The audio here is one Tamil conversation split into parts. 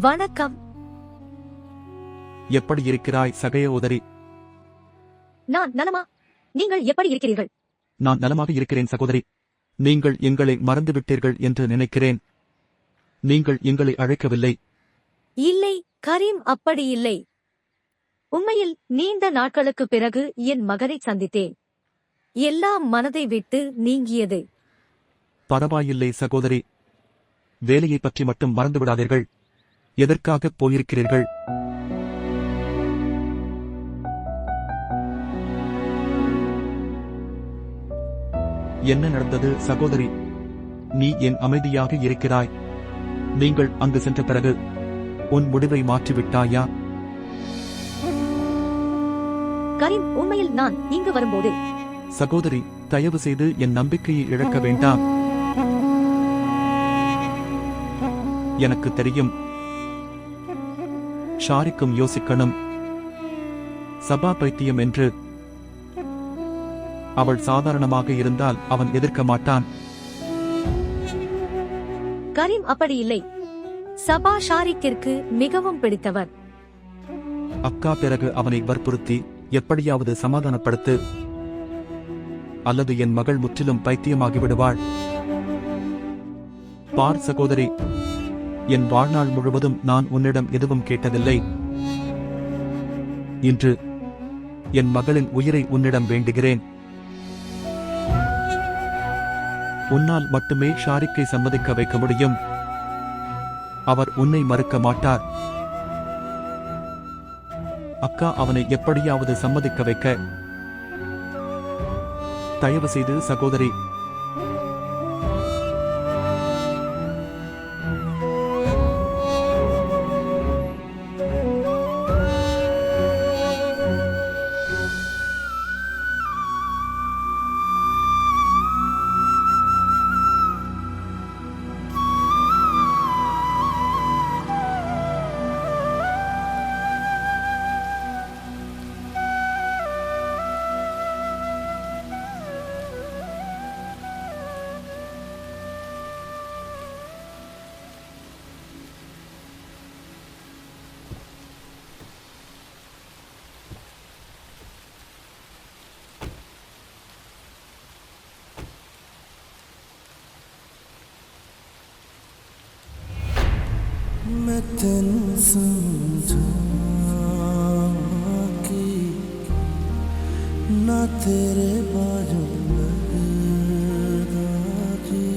வணக்கம். எப்படி இருக்கிறாய் சகோதரி? நான் நலமா? நீங்கள் எப்படி இருக்கிறீர்கள்? நான் நலமாக இருக்கிறேன் சகோதரி. நீங்கள் எங்களை மறந்துவிட்டீர்கள் என்று நினைக்கிறேன். நீங்கள் எங்களை அழைக்கவில்லை. இல்லை கரீம், அப்படி இல்லை. உண்மையில் நீண்ட நாட்களுக்கு பிறகு என் மகனை சந்தித்தேன். எல்லாம் மனதை விட்டு நீங்கியது. பரவாயில்லை சகோதரி. வேலையை பற்றி மட்டும் மறந்துவிடாதீர்கள். எதற்காக போயிருக்கிறீர்கள்? என்ன நடந்தது சகோதரி? நீ என் அமைதியாக இருக்கிறாய். நீங்கள் அங்கு சென்ற பிறகு உன் முடிவை மாற்றிவிட்டாயா? கரீம், உண்மையில் நான் இங்கு வரும்போது சகோதரி, தயவு செய்து என் நம்பிக்கையை இழக்க வேண்டாம். எனக்கு தெரியும். ஷாரிக்கும் யோசிக்கணும். சபா பைத்தியம் என்று. அவள் சாதாரணமாக இருந்தால் அவன் எதிர்க்க மாட்டான். கரீம், அப்படி இல்லை. சபா ஷாரிக்கிற்கு மிகவும் பிடித்தவர். அக்கா, பிறகு அவனை வற்புறுத்தி எப்படியாவது சமாதானப்படுத்து. அல்லது என் மகள் முற்றிலும் பைத்தியமாகிவிடுவாள். பார் சகோதரி, என் வாழ்நாள் முழுவதும் நான் உன்னிடம் எதுவும் கேட்டதில்லை. இன்று என் மகளின் உயிரை உன்னிடம் வேண்டுகிறேன். உன்னால் மட்டுமே ஷாரிக்கை சம்மதிக்க வைக்க முடியும். அவர் உன்னை மறுக்க மாட்டார். அக்கா, அவனை எப்படியாவது சம்மதிக்க வைக்க தயவு செய்து சகோதரி. मैं तेनू समझा कि ना तेरे बाजू लगदा जी।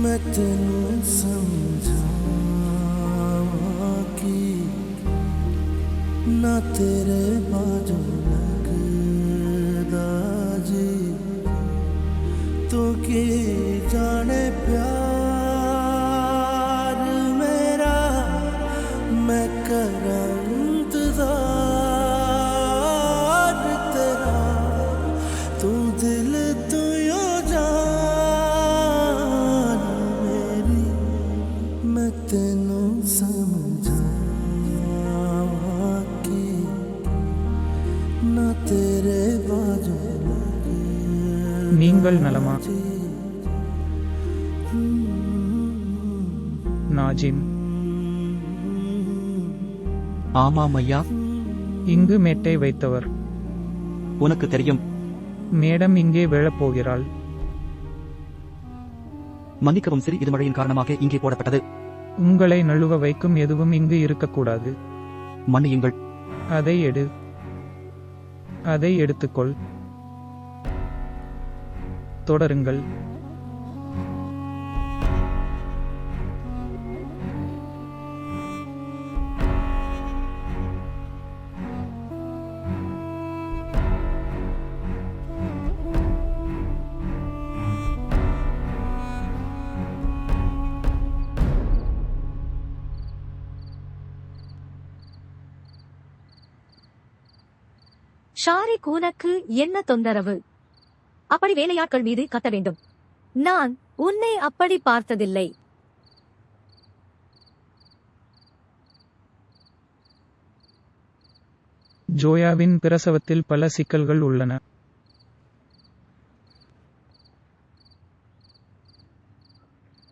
मैं तेनू समझा कि ना तेरे बाजू लगदा जी। तू की जाने प्यार நீங்கள் நலமா? நாஜிம். ஆமாம் ஐயா. இங்கு மேட்டை வைத்தவர் உனக்கு தெரியும். மேடம் இங்கே விழப்போகிறாள். மன்னிக்கவும் சிறி, இது மழையின் காரணமாக இங்கே போடப்பட்டது. உங்களை நழுவ வைக்கும் எதுவும் இங்கு இருக்கக்கூடாது. மன்னியுங்கள். அதை எடுத்துக்கொள். தொடருங்கள். ஷாரிக், உனக்கு என்ன தொந்தரவு? அப்படி வேலையாட்கள் மீது கத்த வேண்டும். நான் உன்னை அப்படி பார்த்ததில்லை. ஜோயாவின் பிரசவத்தில் பல சிக்கல்கள் உள்ளன.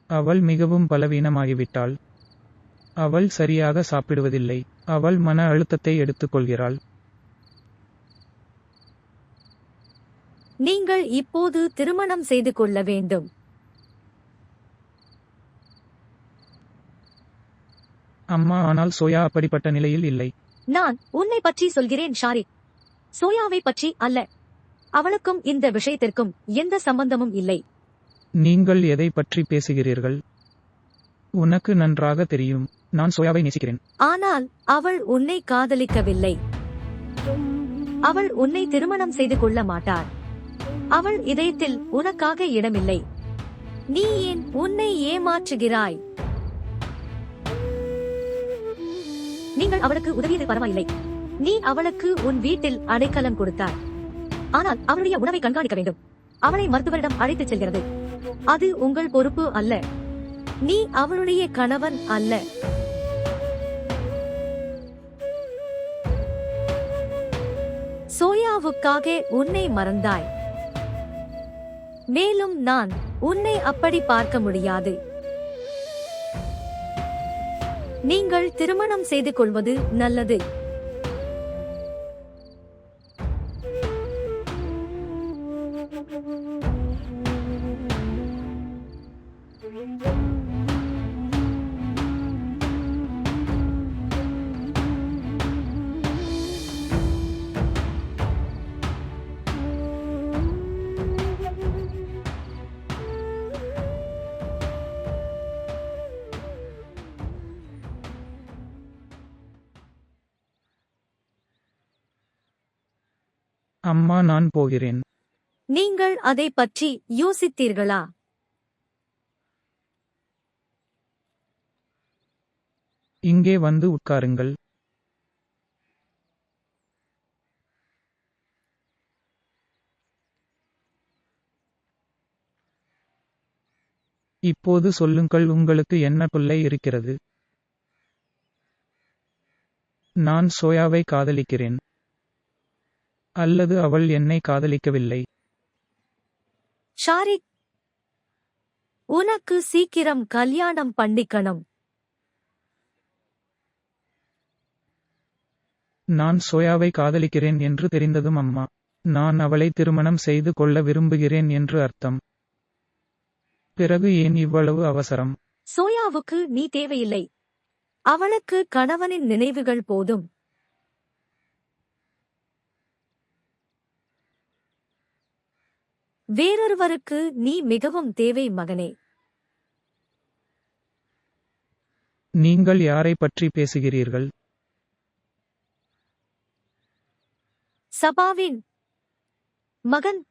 அவள் மிகவும் பலவீனமாகிவிட்டாள். அவள் சரியாக சாப்பிடுவதில்லை. அவள் மன அழுத்தத்தை எடுத்துக்கொள்கிறாள். நீங்கள் இப்போது திருமணம் செய்து கொள்ள வேண்டும். அம்மா, ஆனால் சோயா அப்படிப்பட்ட நிலையில் இல்லை. நான் உன்னை பற்றி சொல்கிறேன் ஷாரிக், சோயாவை பற்றி அல்ல. அவளுக்கும் இந்த விஷயத்திற்கும் எந்த சம்பந்தமும் இல்லை. நீங்கள் எதை பற்றி பேசுகிறீர்கள்? உனக்கு நன்றாக தெரியும், நான் சோயாவை நேசிக்கிறேன். ஆனால் அவள் உன்னை காதலிக்கவில்லை. அவள் உன்னை திருமணம் செய்து கொள்ள மாட்டாள். அவள் இதயத்தில் உனக்காக இடமில்லை. நீ ஏன் உன்னை ஏமாற்றுகிறாய்? நீங்கள் அவளுக்கு உதவியது பரவாயில்லை. நீ அவளுக்கு உன் வீட்டில் அடைக்கலம் கொடுத்தாய். ஆனால் அவளுடைய உணவை கண்காணிக்க வேண்டும். அவளை மருத்துவரிடம் அழைத்துச் செல்கிறது. அது உங்கள் பொறுப்பு அல்ல. நீ அவளுடைய கணவன் அல்ல. சோயாவுக்காக உன்னை மறந்தாய். மேலும் நான் உன்னை அப்படி பார்க்க முடியாது. நீங்கள் திருமணம் செய்து கொள்வது நல்லது. அம்மா, நான் போகிறேன். நீங்கள் அதை பற்றி யோசித்தீர்களா? இங்கே வந்து உட்காருங்கள். இப்போது சொல்லுங்கள், உங்களுக்கு என்ன தொல்லை இருக்கிறது? நான் சோயாவை காதலிக்கிறேன். அல்லது அவள் என்னை காதலிக்கவில்லை. ஷாரிக், உனக்கு சீக்கிரம் கல்யாணம் பண்ணிக்கணும். நான் சோயாவை காதலிக்கிறேன் என்று தெரிந்ததும் அம்மா, நான் அவளை திருமணம் செய்து கொள்ள விரும்புகிறேன் என்று அர்த்தம். பிறகு ஏன் இவ்வளவு அவசரம்? சோயாவுக்கு நீ தேவையில்லை. அவளுக்கு கணவனின் நினைவுகள் போதும். வேறொருவருக்கு நீ மிகவும் தேவை மகனே. நீங்கள் யாரை பற்றி பேசுகிறீர்கள்? சபாவின் மகன்.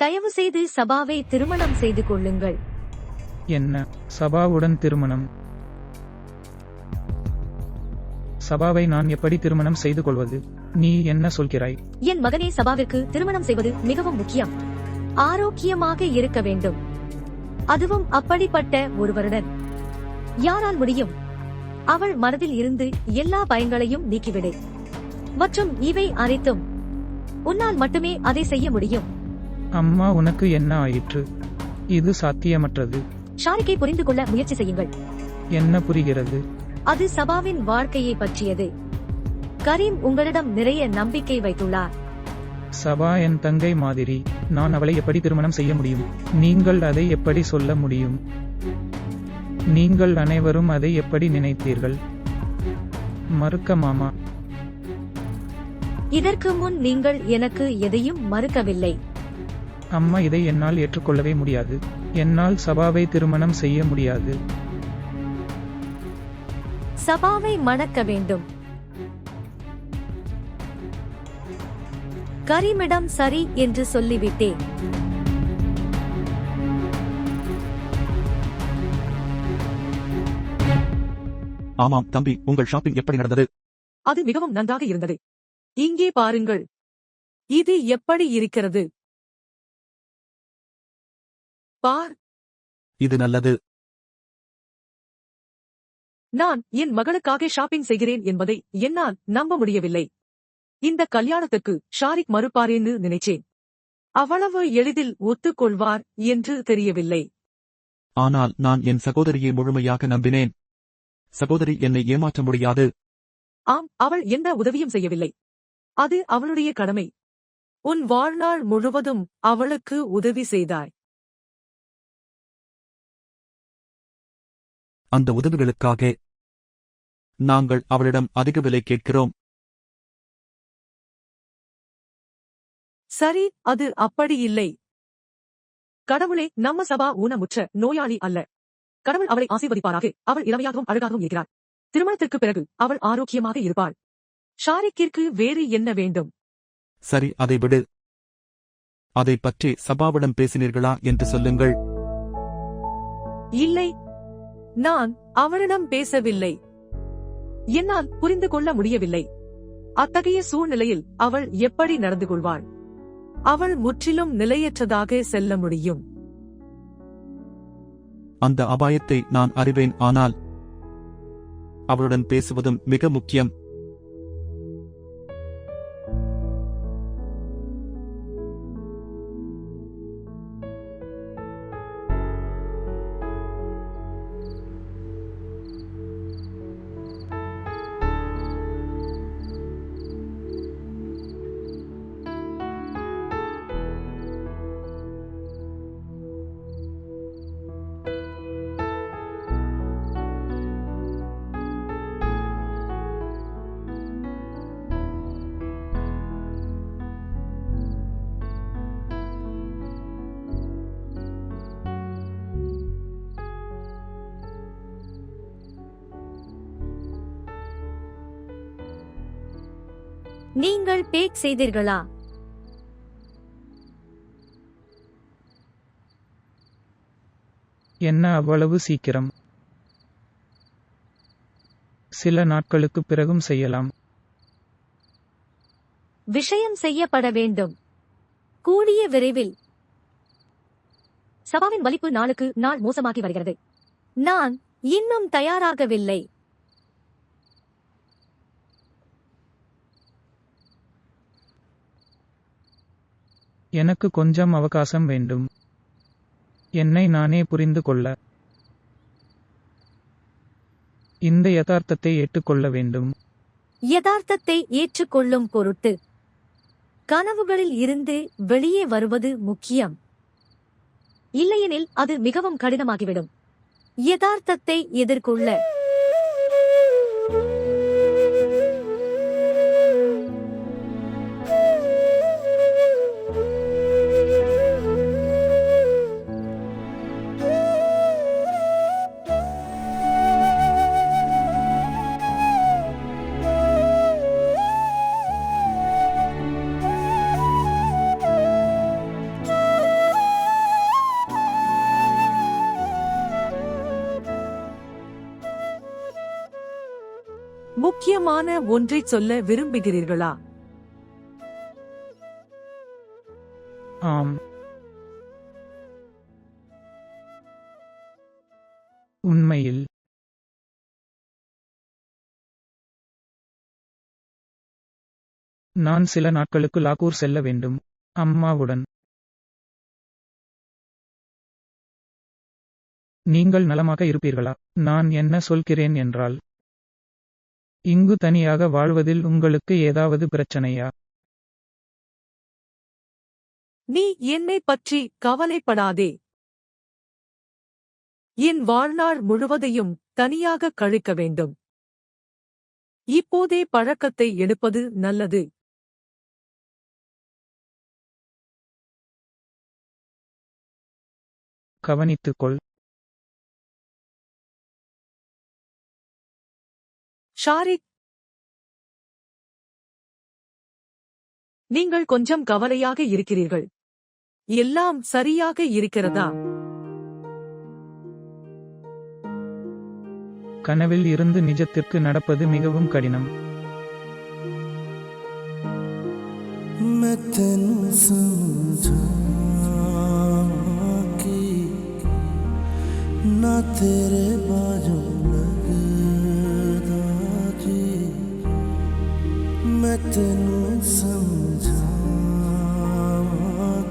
தயவு செய்து சபாவை திருமணம் செய்து கொள்ளுங்கள். என்ன, சபாவுடன் திருமணம்? சபாவை நான் எப்படி திருமணம் செய்து கொள்வது? நீ என்ன சொல்கிறாய்? என் மகனே, சபாவிற்கு திருமணம் செய்வது மிகவும் முக்கியம். ஆரோக்கியமாக இருக்க வேண்டும். அதுவும் அப்படிப்பட்ட ஒருவருடன். யாரால் முடியும்? அவள் மனதில் இருந்து எல்லா பயங்களையும் நீக்கிவிடு. மற்றும் இவை அனைத்தும் உன்னால் மட்டுமே அதை செய்ய முடியும். அம்மா, உனக்கு என்ன ஆயிற்று? இது சாத்தியமற்றது. ஷாரிக்கை புரிந்து கொள்ள முயற்சி செய்யுங்கள். என்ன புரிகிறது? அது சபாவின் வாழ்க்கையை பற்றியது. கரீம் உங்களிடம் நிறைய நம்பிக்கை வைத்துள்ளார். சபா என் தங்கை மாதிரி. நான் அவளை எப்படி திருமணம் செய்ய முடியும்? நீங்கள் அதை எப்படி சொல்ல முடியும்? நீங்கள் அனைவரும் அதை எப்படி நினைத்தீர்கள்? மறுக்க மாமா. இதற்கு முன் நீங்கள் எனக்கு எதையும் மறுக்கவில்லை. அம்மா, இதை என்னால் ஏற்றுக்கொள்ளவே முடியாது. என்னால் சபாவை திருமணம் செய்ய முடியாது. சபாவை மணக்க வேண்டும். கரீமிடம் சரி என்று சொல்லிவிட்டேன். ஆமாம் தம்பி, உங்கள் ஷாப்பிங் எப்படி நடந்தது? அது மிகவும் நன்றாக இருந்தது. இங்கே பாருங்கள். இது எப்படி இருக்கிறது? பார், இது நல்லது. நான் என் மகளுக்காக ஷாப்பிங் செய்கிறேன் என்பதை என்னால் நம்ப முடியவில்லை. இந்த கல்யாணத்துக்கு ஷாரிக் மறுப்பாரேன்னு நினைச்சேன். அவ்வளவு எளிதில் ஒத்துக்கொள்வார் என்று தெரியவில்லை. ஆனால் நான் என் சகோதரியை முழுமையாக நம்பினேன். சகோதரி என்னை ஏமாற்ற முடியாது. ஆம், அவள் எந்த உதவியும் செய்யவில்லை. அது அவளுடைய கடமை. உன் வாழ்நாள் முழுவதும் அவளுக்கு உதவி செய்தாய். அந்த உதவிகளுக்காக நாங்கள் அவளிடம் அதிக விலை கேட்கிறோம். சரி, அது அப்படி இல்லை. கடவுளே, நம்ம சபா ஊனமுற்ற நோயாளி அல்ல. கடவுள் அவளை ஆசீர்வதிப்பாராக. அவள் இளமையாகவும் அழகாகவும் இருக்கிறாள். திருமணத்திற்கு பிறகு அவள் ஆரோக்கியமாக இருப்பாள். ஷாரிக்கிற்கு வேறு என்ன வேண்டும்? சரி, அதை விடு. அதை பற்றி சபாவிடம் பேசினீர்களா என்று சொல்லுங்கள். இல்லை, நான் அவளிடம் பேசவில்லை. என்னால் புரிந்து கொள்ள முடியவில்லை. அத்தகைய சூழ்நிலையில் அவள் எப்படி நடந்து கொள்வாள்? அவள் முற்றிலும் நிலையற்றதாக செல்ல முடியும். அந்த அபாயத்தை நான் அறிவேன். ஆனால் அவளுடன் பேசுவதும் மிக முக்கியம். நீங்கள் பேக் செய்தீர்களா? என்ன அவ்வளவு சீக்கிரம்? சில நாட்களுக்கு பிறகும் செய்யலாம். விஷயம் செய்யப்பட வேண்டும். கூடிய விரைவில். சபாவின் வலிப்பு நாளுக்கு நாள் மோசமாகி வருகிறது. நான் இன்னும் தயாராகவில்லை. எனக்கு கொஞ்சம் அவகாசம் வேண்டும். என்னை நானே புரிந்து கொள்ள. இந்த யதார்த்தத்தை ஏற்றுக்கொள்ள வேண்டும். யதார்த்தத்தை ஏற்றுக்கொள்ளும் பொருட்டு கனவுகளில் இருந்து வெளியே வருவது முக்கியம். இல்லையெனில் அது மிகவும் கடினமாகிவிடும். யதார்த்தத்தை எதிர்கொள்ள முக்கியமான ஒன்றைச் சொல்ல விரும்புகிறீர்களா? ஆம். உண்மையில் நான் சில நாட்களுக்கு லாகூர் செல்ல வேண்டும். அம்மாவுடன். நீங்கள் நலமாக இருப்பீர்களா? நான் என்ன சொல்கிறேன் என்றால், இங்கு தனியாக வாழ்வதில் உங்களுக்கு ஏதாவது பிரச்சனையா? நீ என்னை பற்றி கவலைப்படாதே. என் வாழ்நாள் முழுவதையும் தனியாக கழிக்க வேண்டும். இப்போதே பழக்கத்தை எடுப்பது நல்லது. கவனித்துக்கொள். ஷாரிக், நீங்கள் கொஞ்சம் கவலையாக இருக்கிறீர்கள். எல்லாம் சரியாக இருக்கிறதா? கனவில் இருந்து நிஜத்திற்கு நடப்பது மிகவும் கடினம். मैं तैनू समझा कि ना तेरे बाजों लगदा जी मैं तैनू समझा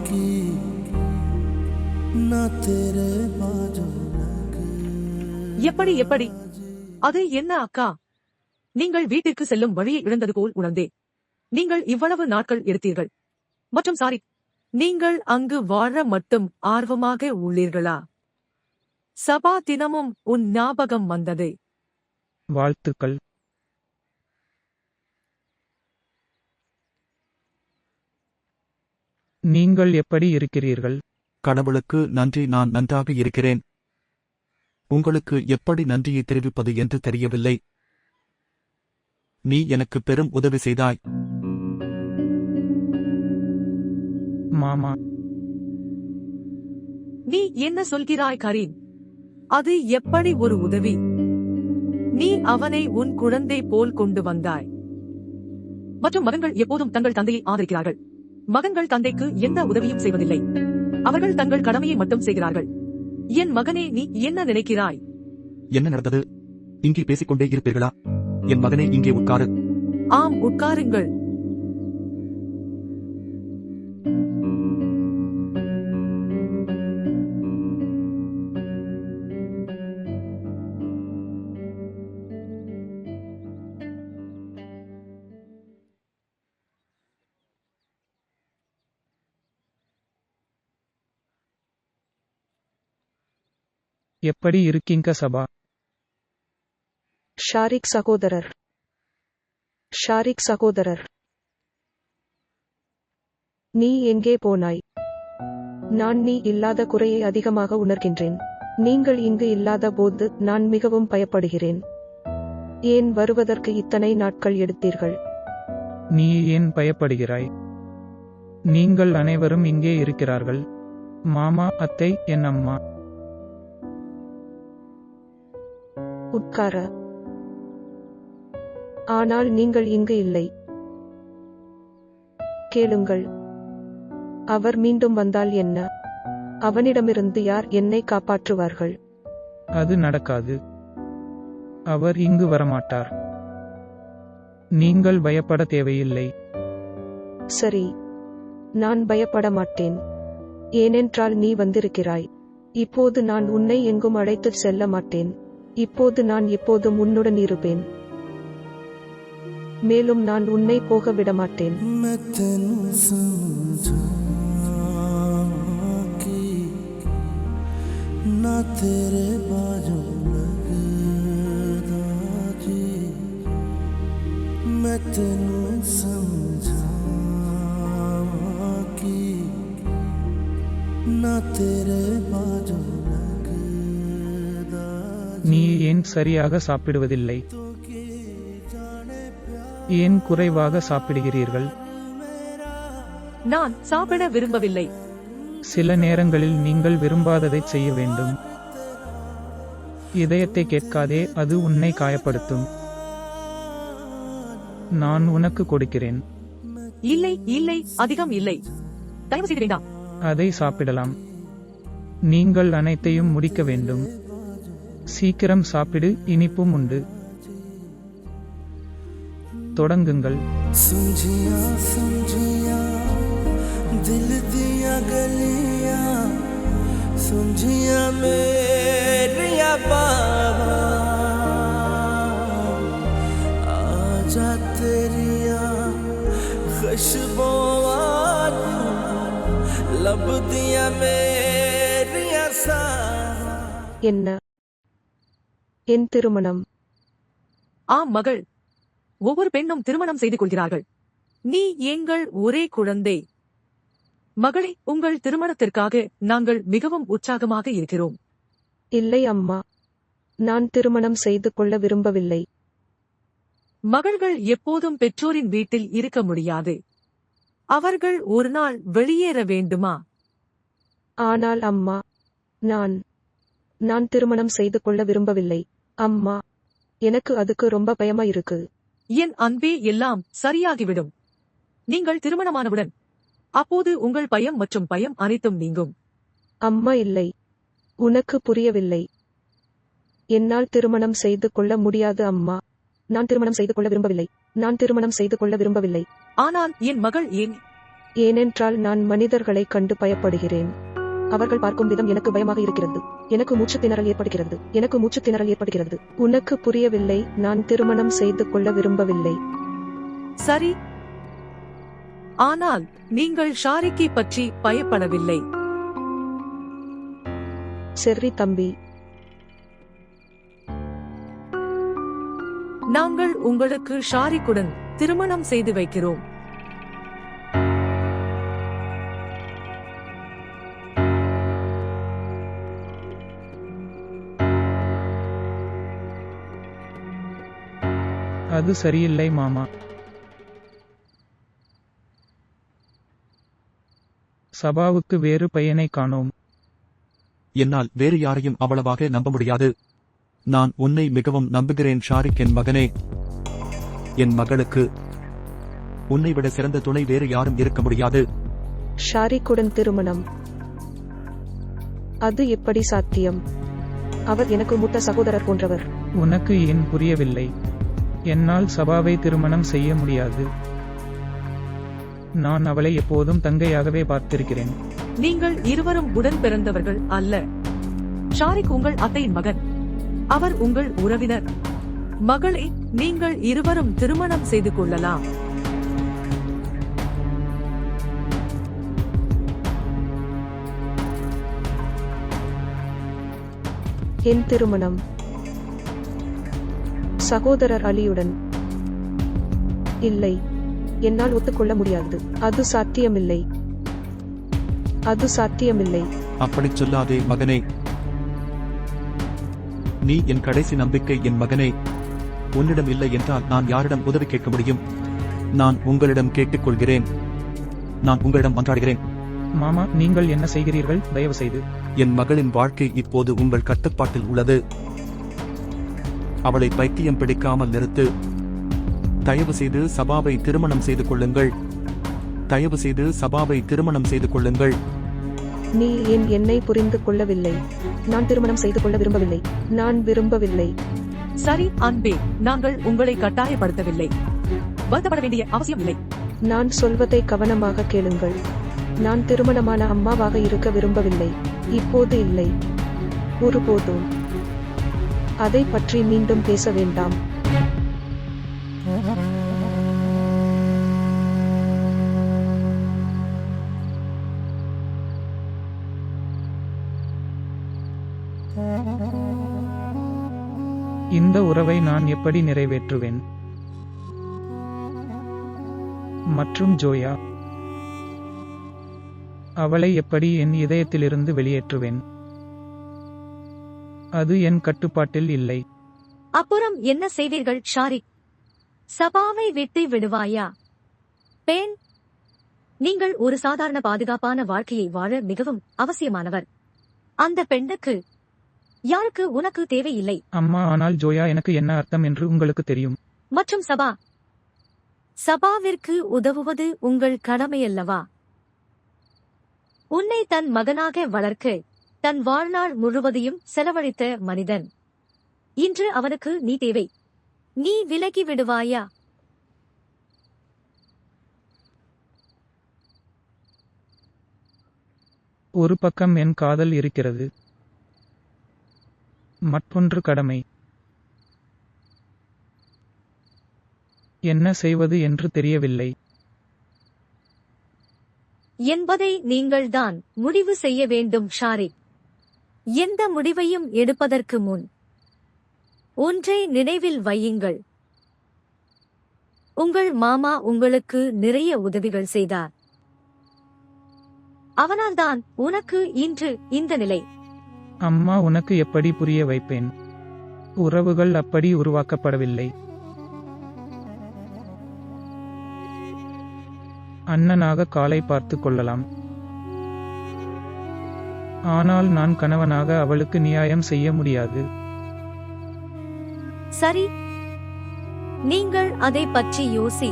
कि ना तेरे बाजों எப்படி எப்படி அது என்ன அக்கா? நீங்கள் வீட்டிற்கு செல்லும் வழியை இழந்தது போல் உணர்ந்தேன். நீங்கள் இவ்வளவு நாட்கள் எடுத்தீர்கள். மற்றும் சாரி, நீங்கள் அங்கு வாழ மட்டும் ஆர்வமாக உள்ளீர்களா? சபா தினமும் உன் ஞாபகம் வந்தது. வாழ்த்துக்கள். நீங்கள் எப்படி இருக்கிறீர்கள்? கடவுளுக்கு நன்றி, நான் நன்றாக இருக்கிறேன். உங்களுக்கு எப்படி நன்றியை தெரிவிப்பது என்று தெரியவில்லை. நீ எனக்கு பெரும் உதவி செய்தாய். மாமா, நீ என்ன சொல்கிறாய் கரீம்? அது எப்படி ஒரு உதவி? நீ அவனை உன் குழந்தை போல் கொண்டு வந்தாய். மற்றும் மகன்கள் எப்போதும் தங்கள் தந்தையை ஆதரிக்கிறார்கள். மகன்கள் தந்தைக்கு எந்த உதவியும் செய்வதில்லை. அவர்கள் தங்கள் கடமையை மட்டும் செய்கிறார்கள். என் மகனே, நீ என்ன நினைக்கிறாய்? என்ன நடந்தது? இங்கே பேசிக்கொண்டே இருப்பீர்களா? என் மகனே, இங்கே உட்காரு. ஆம், உட்காருங்கள். எப்படி இருக்கீங்க சபா? ஷாரிக் சகோதரர், ஷாரிக் சகோதரர், நீ எங்கே போனாய்? நான் நீ இல்லாத குறையை அதிகமாக உணர்கின்றேன். நீங்கள் இங்கு இல்லாத போது நான் மிகவும் பயப்படுகிறேன். ஏன் வருவதற்கு இத்தனை நாட்கள் எடுத்தீர்கள்? நீ ஏன் பயப்படுகிறாய்? நீங்கள் அனைவரும் இங்கே இருக்கிறார்கள். மாமா, அத்தை, என் அம்மா. உட்கார. ஆனால் நீங்கள் இங்கு இல்லை. கேளுங்கள். அவர் மீண்டும் வந்தால் என்ன? அவனிடமிருந்து யார் என்னை காப்பாற்றுவார்கள்? அது நடக்காது. அவர் இங்கு வரமாட்டார். நீங்கள் பயப்பட தேவையில்லை. சரி, நான் பயப்பட மாட்டேன். ஏனென்றால் நீ வந்திருக்கிறாய். இப்போது நான் உன்னை எங்கும் அழைத்துச் செல்ல மாட்டேன். இப்போது நான் எப்போதும் உன்னுடன் இருப்பேன். மேலும் நான் உன்னை போக விடமாட்டேன். मैं तैनू समझा कि ना तेरे बाजों लगदा जी मैं तैनू समझा कि ना तेरे बाजों लगदा நீ ஏன் சரியாக சாப்பிடுவதில்லை? ஏன் குறைவாக சாப்பிடுகிறீர்கள்? நான் சாப்பிட விரும்பவில்லை. சில நேரங்களில் நீங்கள் விரும்பாததைச் செய்ய வேண்டும். இதயத்தை கேட்காதே, அது உன்னை காயப்படுத்தும். நான் உனக்கு கொடுக்கிறேன். இல்லை இல்லை, அதிகம் இல்லை. தயவு செய்து வேண்டாம். அதை சாப்பிடலாம். நீங்கள் அனைத்தையும் முடிக்க வேண்டும். சீக்கிரம் சாப்பிடு, இனிப்பும் உண்டு. தொடங்குங்கள். समझिया समझिया दिल दिया गलियां समझिया मेरिया बाबा आजा तेरिया खुशबुओं लब दिया मेरिया सा என்ன? என் திருமணம். ஆம் மகள், ஒவ்வொரு பெண்ணும் திருமணம் செய்து கொள்கிறார்கள். நீ எங்கள் ஒரே குழந்தை. மகளே, உங்கள் திருமணத்திற்காக நாங்கள் மிகவும் உற்சாகமாக இருக்கிறோம். இல்லை அம்மா, நான் திருமணம் செய்து கொள்ள விரும்பவில்லை. மகள்கள் எப்போதும் பெற்றோரின் வீட்டில் இருக்க முடியாது. அவர்கள் ஒரு நாள் வெளியேற வேண்டுமா? ஆனால் அம்மா, நான் திருமணம் செய்து கொள்ள விரும்பவில்லை. அம்மா, எனக்கு அதுக்கு ரொம்ப பயமா இருக்கு. என் அன்பே, எல்லாம் சரியாகிவிடும். நீங்கள் திருமணமானவுடன் அப்போது உங்கள் பயம் மற்றும் பயம் அனைத்தும் நீங்கும். அம்மா இல்லை. உனக்கு புரியவில்லை. என்னால் திருமணம் செய்து கொள்ள முடியாது அம்மா. நான் திருமணம் செய்து கொள்ள விரும்பவில்லை. நான் திருமணம் செய்து கொள்ள விரும்பவில்லை. ஆனால் என் மகள் ஏன்? ஏனென்றால் நான் மனிதர்களை கண்டு பயப்படுகிறேன். அவர்கள் பார்க்கும் விதம் எனக்கு பயமாக இருக்கிறது. எனக்கு மூச்சுத் திணறல் ஏற்படுகிறது. எனக்கு மூச்சுத் திணறல் ஏற்படுகிறது. உனக்கு புரியவில்லை. நான் திருமணம் செய்து கொள்ள விரும்பவில்லை. சரி, ஆனால் நீங்கள் ஷாரிக்கை பற்றி பயப்படவில்லை. சரி தம்பி. நாங்கள் உங்களுக்கு ஷாரிக்குடன் திருமணம் செய்து வைக்கிறோம். அது சரியில்லை மாமா. சபாவுக்கு வேறு பையனை காணோம். என்னால் வேறு யாரையும் அவ்வளவாக நம்ப முடியாது. நான் உன்னை மிகவும் நம்புகிறேன் ஷாரிக் என் மகனே. என் மகளுக்கு உன்னை விட சிறந்த துணை வேறு யாரும் இருக்க முடியாது. ஷாரிக்குடன் திருமணம்? அது எப்படி சாத்தியம்? அவர் எனக்கு மூத்த சகோதரர் போன்றவர். உனக்கு ஏன் புரியவில்லை? என்னால் சபாவை திருமணம் செய்ய முடியாது. நான் அவளை எப்போதும் தங்கையாகவே பார்த்திருக்கிறேன். நீங்கள் இருவரும் உடன் பிறந்தவர்கள் அல்ல. ஷாரிக் உங்கள் அத்தையின் மகன். அவர் உங்கள் உறவினர். மகளே, நீங்கள் இருவரும் திருமணம் செய்து கொள்ளலாம். என் திருமணம் சகோதரர் அலியுடன்? இல்லை, என்னால் ஒத்துக்கொள்ள முடியாது. அது சாத்தியமில்லை. அது சாத்தியமில்லை. அப்படிச் சொல்லாதே மகனே. நீ என் கடைசி நம்பிக்கை என் மகனே. உன்னிடம் இல்லை என்றால் நான் யாரிடம் உதவி கேட்க முடியும்? நான் உங்களிடம் கேட்டுக்கொள்கிறேன். நான் உங்களிடம் மன்றாடுகிறேன். மாமா, நீங்கள் என்ன செய்கிறீர்கள்? தயவு செய்து. என் மகளின் வாழ்க்கை இப்போது உங்கள் கட்டுப்பாட்டில் உள்ளது. அவளை பைத்தியம் பிடிக்காமல் நிறுத்து. தயவு செய்து சபாவை திருமணம் செய்து கொள்ளுங்கள். தயவு செய்து சபாவை திருமணம் செய்து கொள்ளுங்கள். நீ ஏன் என்னை புரிந்து கொள்ளவில்லை? நான் திருமணம் செய்து கொள்ள விரும்பவில்லை. நான் விரும்பவில்லை. சரி அன்பே, நாங்கள் உங்களை கட்டாயப்படுத்தவில்லை. வருத்தப்பட வேண்டிய அவசியம் இல்லை. நான் சொல்வதை கவனமாக கேளுங்கள். நான் திருமணமான அம்மாவாக இருக்க விரும்பவில்லை. இப்போது இல்லை. ஒருபோதும். அதை பற்றி மீண்டும் பேச வேண்டாம். இந்த உறவை நான் எப்படி நிறைவேற்றுவேன்? மற்றும் ஜோயா, அவளை எப்படி என் இதயத்திலிருந்து வெளியேற்றுவேன்? அது என் கட்டுப்பாட்டில் இல்லை. அப்புறம் என்ன செய்வீர்கள் ஷாரிக்? சபாவை விட்டு விடுவாயா? பெண், நீங்கள் ஒரு சாதாரண பாதுகாப்பான வாழ்க்கையை வாழ மிகவும் அவசியமானவர். அந்த பெண்ணுக்கு யாருக்கு உனக்கு தேவையில்லை. அம்மா, ஆனால் ஜோயா எனக்கு என்ன அர்த்தம் என்று உங்களுக்கு தெரியும். மற்றும் சபாவிற்கு உதவுவது உங்கள் கடமையல்லவா? உன்னை தன் மகனாக வளர்க்க தன் வாழ்நாள் முழுவதையும் செலவழித்த மனிதன். இன்று அவனுக்கு நீ தேவை. நீ விலகி விடுவாயா? ஒரு பக்கம் என் காதல் இருக்கிறது, மற்றொன்று கடமை. என்ன செய்வது என்று தெரியவில்லை. என்பதை நீங்கள்தான் முடிவு செய்ய வேண்டும் ஷாரிக். எந்த முடிவையும் எடுப்பதற்கு முன் ஒன்றை நினைவில் வையுங்கள். உங்கள் மாமா உங்களுக்கு நிறைய உதவிகள் செய்தார். அவனால்தான் உனக்கு இன்று இந்த நிலை. அம்மா, உனக்கு எப்படி புரிய வைப்பேன்? உறவுகள் அப்படி உருவாக்கப்படவில்லை. அண்ணனாக காலை பார்த்துக் கொள்ளலாம். ஆனால் நான் கணவனாக அவளுக்கு நியாயம் செய்ய முடியாது. சரி, நீங்கள் அதை பற்றி யோசி.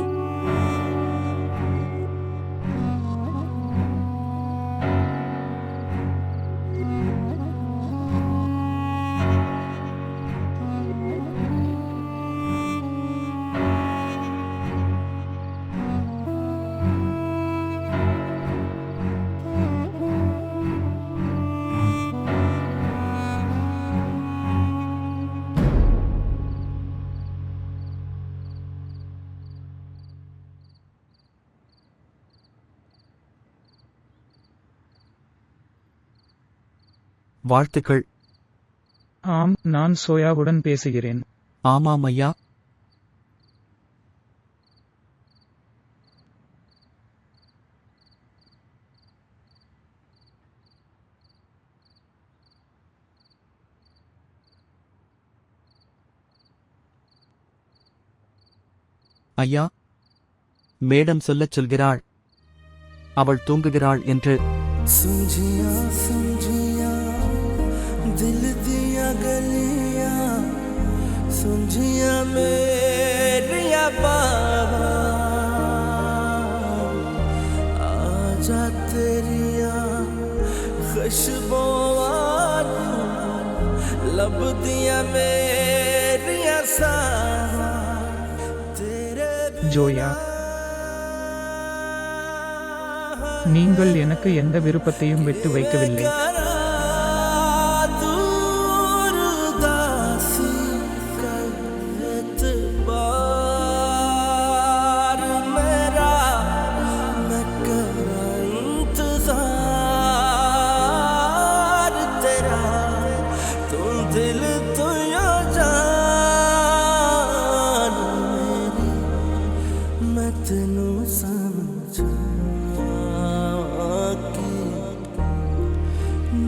வாழ்த்துக்கள். ஆம், நான் சோயாவுடன் பேசுகிறேன். ஆமாம் ஐயா. ஐயா, மேடம் சொல்லச் சொல்கிறாள். அவள் தூங்குகிறாள் என்று. समझिया समझिया दिल दिया गलिया समझिया मेरिया बाबा आजा तेरिया खुशबुआ लब दिया मेरिया सावा तेरे ஜோயா, நீங்கள் எனக்கு எந்த விருப்பத்தையும் விட்டு வைக்கவில்லை.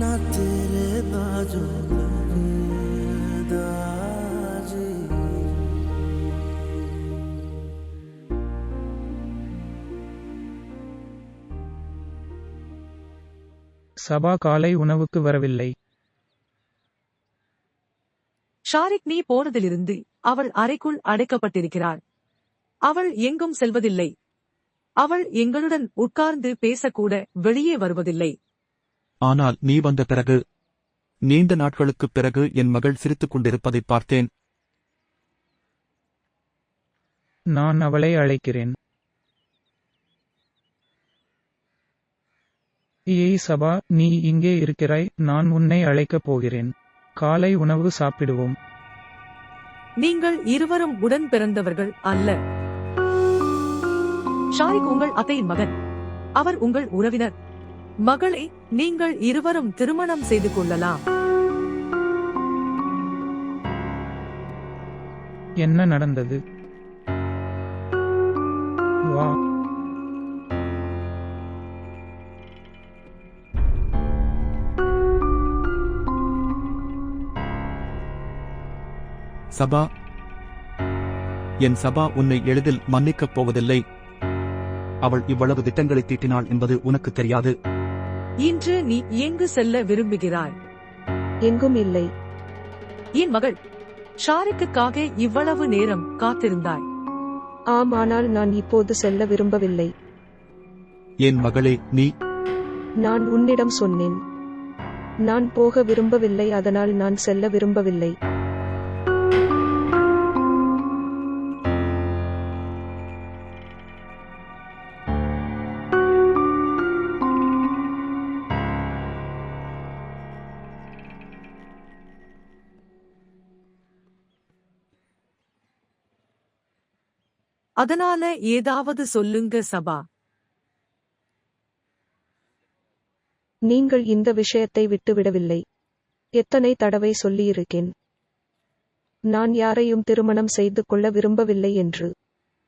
ना तेरे बाजू दाजी சபா காலை உணவுக்கு வரவில்லை. ஷாரிக், நீ போனதிலிருந்து அவள் அறைக்குள் அடைக்கப்பட்டிருக்கிறாள். அவள் எங்கும் செல்வதில்லை. அவள் எங்களுடன் உட்கார்ந்து பேசக்கூட வெளியே வருவதில்லை. ஆனால் நீ வந்த பிறகு, நீண்ட நாட்களுக்குப் பிறகு என் மகள் சிரித்துக் கொண்டிருப்பதைப் பார்த்தேன். நான் அவளை அழைக்கிறேன். ஏய் சபா, நீ இங்கே இருக்கிறாய், நான் உன்னை அழைக்கப் போகிறேன். காலை உணவு சாப்பிடுவோம். நீங்கள் இருவரும் உடன் பிறந்தவர்கள் அல்ல. ஷாரிக் உங்கள் அத்தையின் மகன். அவர் உங்கள் உறவினர். மகளை நீங்கள் இருவரும் திருமணம் செய்து கொள்ளலாம். என்ன நடந்தது? வா. சபா, என் சபா உன்னை எளிதில் மன்னிக்கப் போவதில்லை. அவள் இவ்வளவு திட்டங்களை தீட்டினாள் என்பது உனக்கு தெரியாது. இன்று நீ எங்கு செல்ல விரும்புகிறாய்? எங்கும் இல்லை. என் மகள் ஷாரிக்குக்காக இவ்வளவு நேரம் காத்திருந்தாய். ஆம், ஆனால் நான் இப்போது செல்ல விரும்பவில்லை. என் மகளே, நீ நான் உன்னிடம் சொன்னேன். நான் போக விரும்பவில்லை, அதனால் நான் செல்ல விரும்பவில்லை. அதனால ஏதாவது சொல்லுங்க சபா. நீங்கள் இந்த விஷயத்தை விட்டுவிடவில்லை. எத்தனை தடவை சொல்லியிருக்கேன் நான் யாரையும் திருமணம் செய்து கொள்ள விரும்பவில்லை என்று.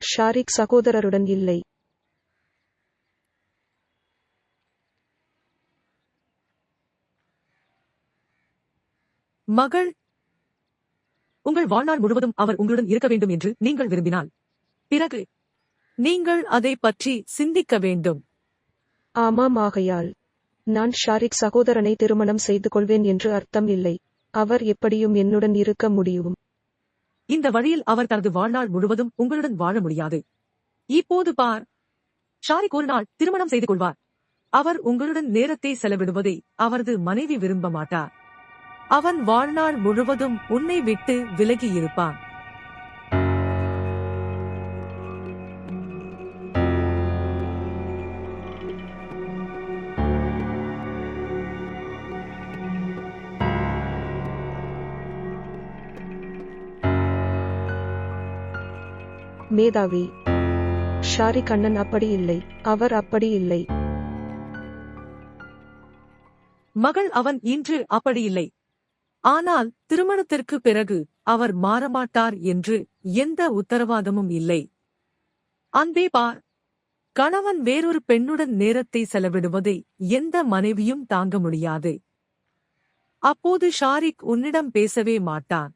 ஷாரிக் சகோதரருடன் இல்லை. மகள், உங்கள் வாழ்நாள் முழுவதும் அவர் உங்களுடன் இருக்க வேண்டும் என்று நீங்கள் விரும்பினால், பிறகு நீங்கள் அதை பற்றி சிந்திக்க வேண்டும். ஆமாம், ஆகையால் நான் ஷாரிக் சகோதரனை திருமணம் செய்து கொள்வேன் என்று அர்த்தம் இல்லை. அவர் எப்படியும் என்னுடன் இருக்க முடியும். இந்த வழியில் அவர் தனது வாழ்நாள் முழுவதும் உங்களுடன் வாழ முடியாது. இப்போது பார், ஷாரிக் ஒரு நாள் திருமணம் செய்து கொள்வார். அவர் உங்களுடன் நேரத்தை செலவிடுவதை அவரது மனைவி விரும்ப மாட்டார். அவன் வாழ்நாள் முழுவதும் உன்னை விட்டு விலகி இருப்பான். மேதாவி ஷாரிக் அண்ணன் அப்படி இல்லை. அவர் அப்படி இல்லை. மகள் அவன் இன்று அப்படியில்லை. ஆனால் திருமணத்திற்கு பிறகு அவர் மாறமாட்டார் என்று எந்த உத்தரவாதமும் இல்லை. அன்பே பார், கணவன் வேறொரு பெண்ணுடன் நேரத்தை செலவிடுவதை எந்த மனைவியும் தாங்க முடியாது. அப்போது ஷாரிக் உன்னிடம் பேசவே மாட்டான்.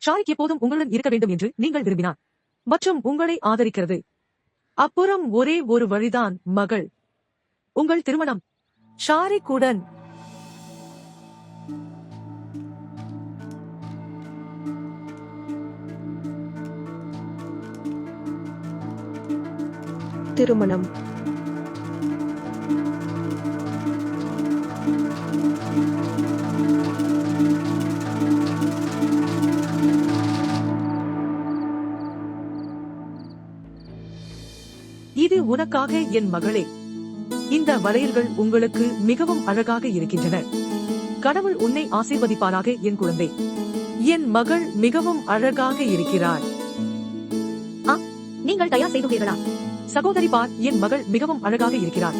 ஷாரிக் எப்போதும் உங்களுடன் இருக்க வேண்டும் என்று நீங்கள் விரும்பினார் மற்றும் உங்களை ஆதரிக்கிறது. அப்புறம் ஒரே ஒரு வழிதான் மகள், உங்கள் திருமணம் ஷாரிக்குடன். திருமணம். இது உனக்காக என் மகளே. இந்த வளையல்கள் உங்களுக்கு மிகவும் அழகாக இருக்கின்றன. கடவுள் உன்னை ஆசீர்வதிப்பாராக என் குழந்தை. என் மகள் மிகவும் அழகாக இருக்கிறாள். நீங்கள் தயார் செய்துள்ளீர்களா? சகோதரி பார், என் மகள் மிகவும் அழகாக இருக்கிறாள்.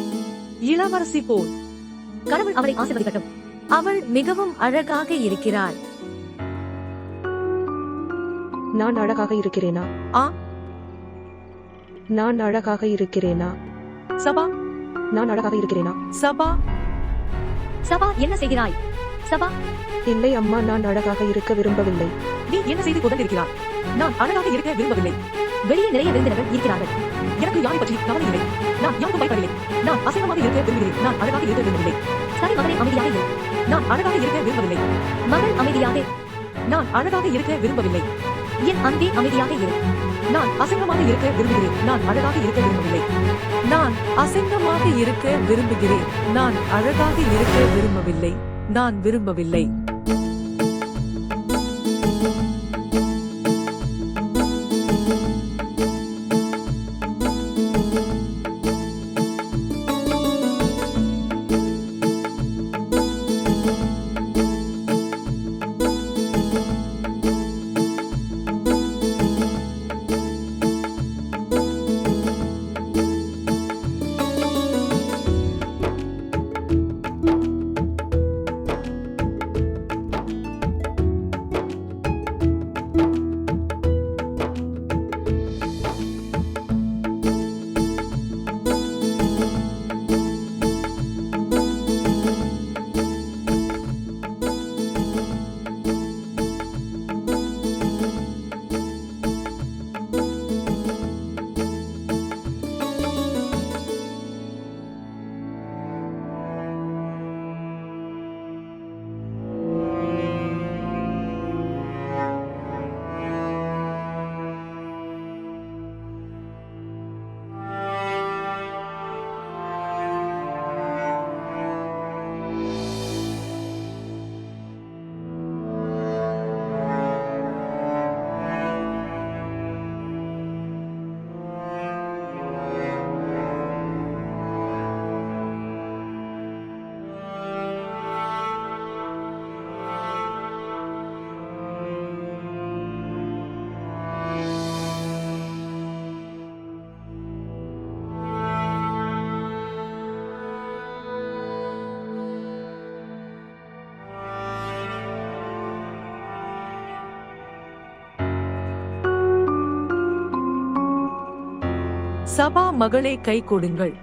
இளவரசி போல். கடவுள் அவரை ஆசீர்வதிக்கட்டும். அவள் மிகவும் அழகாக இருக்கிறாள். நான் அழகாக இருக்கிறேனா? ஆ. நான் அழகாக இருக்கிறேனா? சபா. நான் அழகாக இருக்கிறேனா? சபா. சபா, என்ன செய்கிறாய்? சபா. இல்லை அம்மா, நான் அழகாக இருக்க விரும்பவில்லை. நீ என்ன செய்து கொண்டிருக்கிறாய்? நான் அழகாக இருக்க விரும்பவில்லை. வெளியே நிறைய விருந்தினர்கள் இருக்கிறார்கள். எனக்கு யாரை பற்றி கவலை இல்லை. நான் யாருக்கும் பயப்படவில்லை. நான் அசிங்கமாக இருக்க விரும்புகிறேன். நான் அழகாக இருக்க விரும்பவில்லை. சரி மகனே, அமைதியாக இரு. நான் அழகாக இருக்க விரும்பவில்லை. மகள் அமைதியாக. நான் அழகாக இருக்க விரும்பவில்லை. என் அன்பே, அமைதியாக இரு. நான் அசிங்கமாக இருக்க விரும்புகிறேன். நான் அழகாக இருக்க விரும்பவில்லை. நான் அசிங்கமாக இருக்க விரும்புகிறேன். நான் அழகாக இருக்க விரும்பவில்லை. நான் விரும்பவில்லை. சபா, மகளே, கை கொடுங்கள்.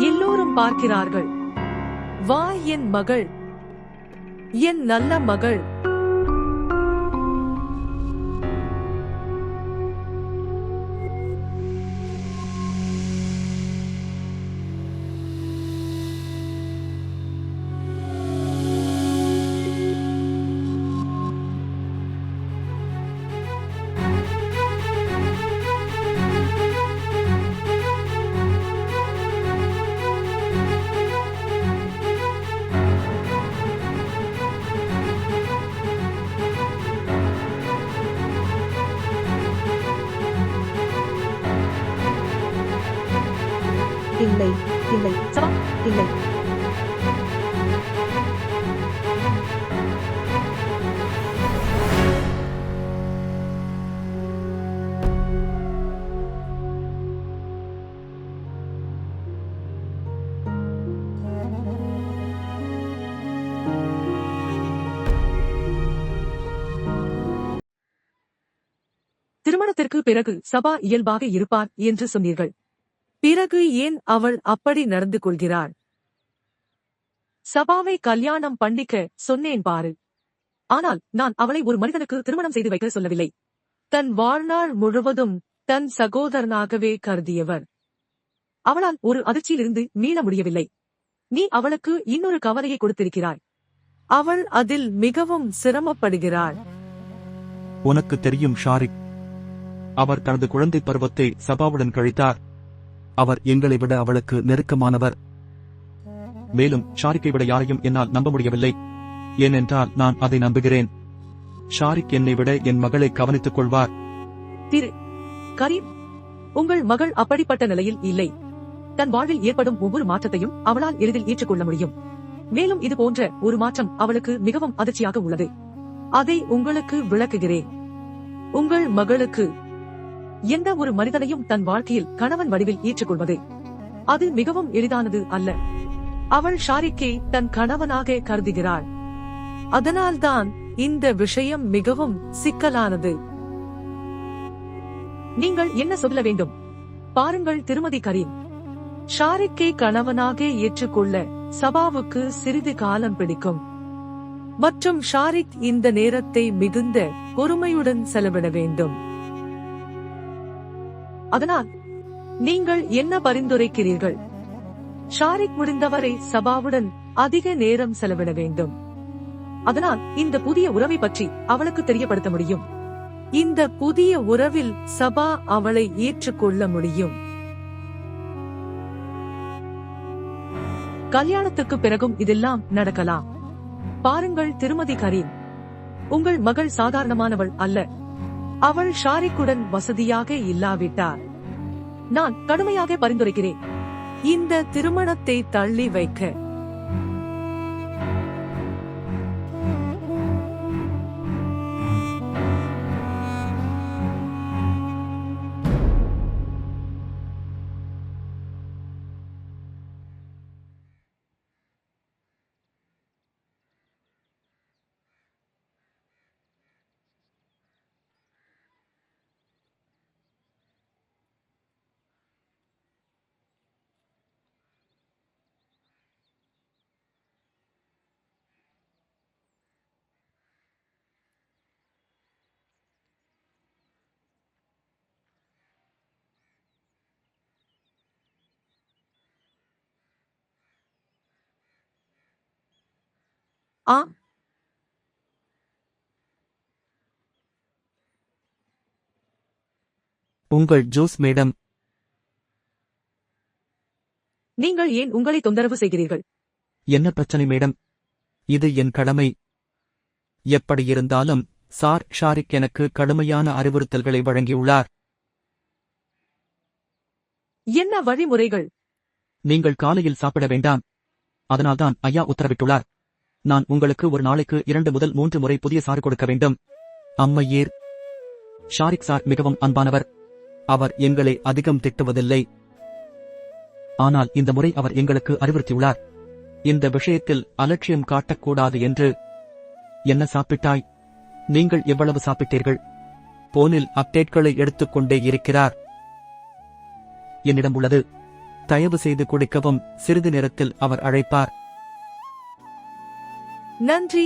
எல்லோரும் பார்க்கிறார்கள். வா என் மகள், என் நல்ல மகள். இல்லை, இல்லை, சபா, இல்லை. திருமணத்திற்கு பிறகு சபா இயல்பாக இருப்பார் என்று சொன்னீர்கள். பிறகு ஏன் அவள் அப்படி நடந்து கொள்கிறாள்? சபாவை கல்யாணம் பண்ணிக்க சொன்னேன் பாரு. ஆனால் நான் அவளை ஒரு மனிதனுக்கு திருமணம் செய்து வைக்க சொல்லவில்லை. தன் வாழ்நாள் முழுவதும் தன் சகோதரனாகவே கருதியவர். அவளால் ஒரு அதிர்ச்சியிலிருந்து மீள முடியவில்லை. நீ அவளுக்கு இன்னொரு கவலையை கொடுத்திருக்கிறாய். அவள் அதில் மிகவும் சிரமப்படுகிறாள். உனக்கு தெரியும் ஷாரிக், அவர் தனது குழந்தை பருவத்தை சபாவுடன் கழித்தார். அவர் எங்களை விட அவளுக்கு நெருக்கமானவர். மேலும் ஷாரிக்கை விட யாரையும் என்னால் நம்ப முடியவில்லை. ஏனென்றால் நான் அதை நம்புகிறேன். ஷாரிக் என்னை விட என் மகளை கவனித்துக் கொள்வார். திரு கரீம், உங்கள் மகள் அப்படிப்பட்ட நிலையில் இல்லை. தன் வாழ்வில் ஏற்படும் ஒவ்வொரு மாற்றத்தையும் அவளால் எளிதில் ஏற்றுக்கொள்ள முடியும். மேலும் இது போன்ற ஒரு மாற்றம் அவளுக்கு மிகவும் அதிர்ச்சியாக உள்ளது. அதை உங்களுக்கு விளக்குகிறேன். உங்கள் மகளுக்கு எந்த ஒரு மனிதனையும் தன் வாழ்க்கையில் கணவன் வடிவில் ஏற்றுக்கொள்வது அது மிகவும் எளிதானது அல்ல. அவள் ஷாரிக்கை தன் கணவனாக கருதுகிறாள். அதனால்தான் இந்த விஷயம் மிகவும் சிக்கலானது. நீங்கள் என்ன சொல்ல வேண்டும்? பாருங்கள் திருமதி கரீம், ஷாரிக்கை கணவனாக ஏற்றுக்கொள்ள சபாவுக்கு சிறிது காலம் பிடிக்கும். மற்றும் ஷாரிக் இந்த நேரத்தை மிகுந்த பொறுமையுடன் செலவிட வேண்டும். அதனால் நீங்கள் என்ன பரிந்துரைக்கிறீர்கள்? ஷாரிக் முடிந்தவரை சபாவுடன் அதிக நேரம் செலவிட வேண்டும். அதனால் இந்த புதிய உறவை பற்றி அவளுக்கு தெரியப்படுத்த முடியும். இந்த புதிய உறவில் சபா அவளை ஏற்றுக்கொள்ள முடியும். கல்யாணத்துக்கு பிறகும் இதெல்லாம் நடக்கலாம். பாருங்கள் திருமதி கரீம், உங்கள் மகள் சாதாரணமானவள் அல்ல. அவள் ஷாரிக்குடன் வசதியாக இல்லாவிட்டார். நான் கடுமையாக பரிந்துரைக்கிறேன் இந்த திருமணத்தை தள்ளி வைக்க. ஆ, உங்கள் ஜூஸ் மேடம். நீங்கள் ஏன் உங்களை தொந்தரவு செய்கிறீர்கள்? என்ன பிரச்சனை மேடம்? இது என் கடமை. எப்படியிருந்தாலும் சார் ஷாரிக் எனக்கு கடுமையான அறிவுறுத்தல்களை வழங்கியுள்ளார். என்ன வழிமுறைகள்? நீங்கள் காலையில் சாப்பிட வேண்டாம். அதனால்தான் ஐயா உத்தரவிட்டுள்ளார். நான் உங்களுக்கு ஒரு நாளைக்கு 2 முதல் 3 முறை புதிய சாறு கொடுக்க வேண்டும். அம்மையீர், ஷாரிக் சார் மிகவும் அன்பானவர். அவர் எங்களை அதிகம் திட்டுவதில்லை. ஆனால் இந்த முறை அவர் எங்களுக்கு அறிவுறுத்தியுள்ளார். இந்த விஷயத்தில் அலட்சியம் காட்டக்கூடாது என்று. என்ன சாப்பிட்டாய்? நீங்கள் எவ்வளவு சாப்பிட்டீர்கள்? போனில் அப்டேட்களை எடுத்துக்கொண்டே இருக்கிறார். என்னிடம் உள்ளது. தயவு செய்து குடிக்கவும். சிறிது நேரத்தில் அவர் அழைப்பார். நன்றி.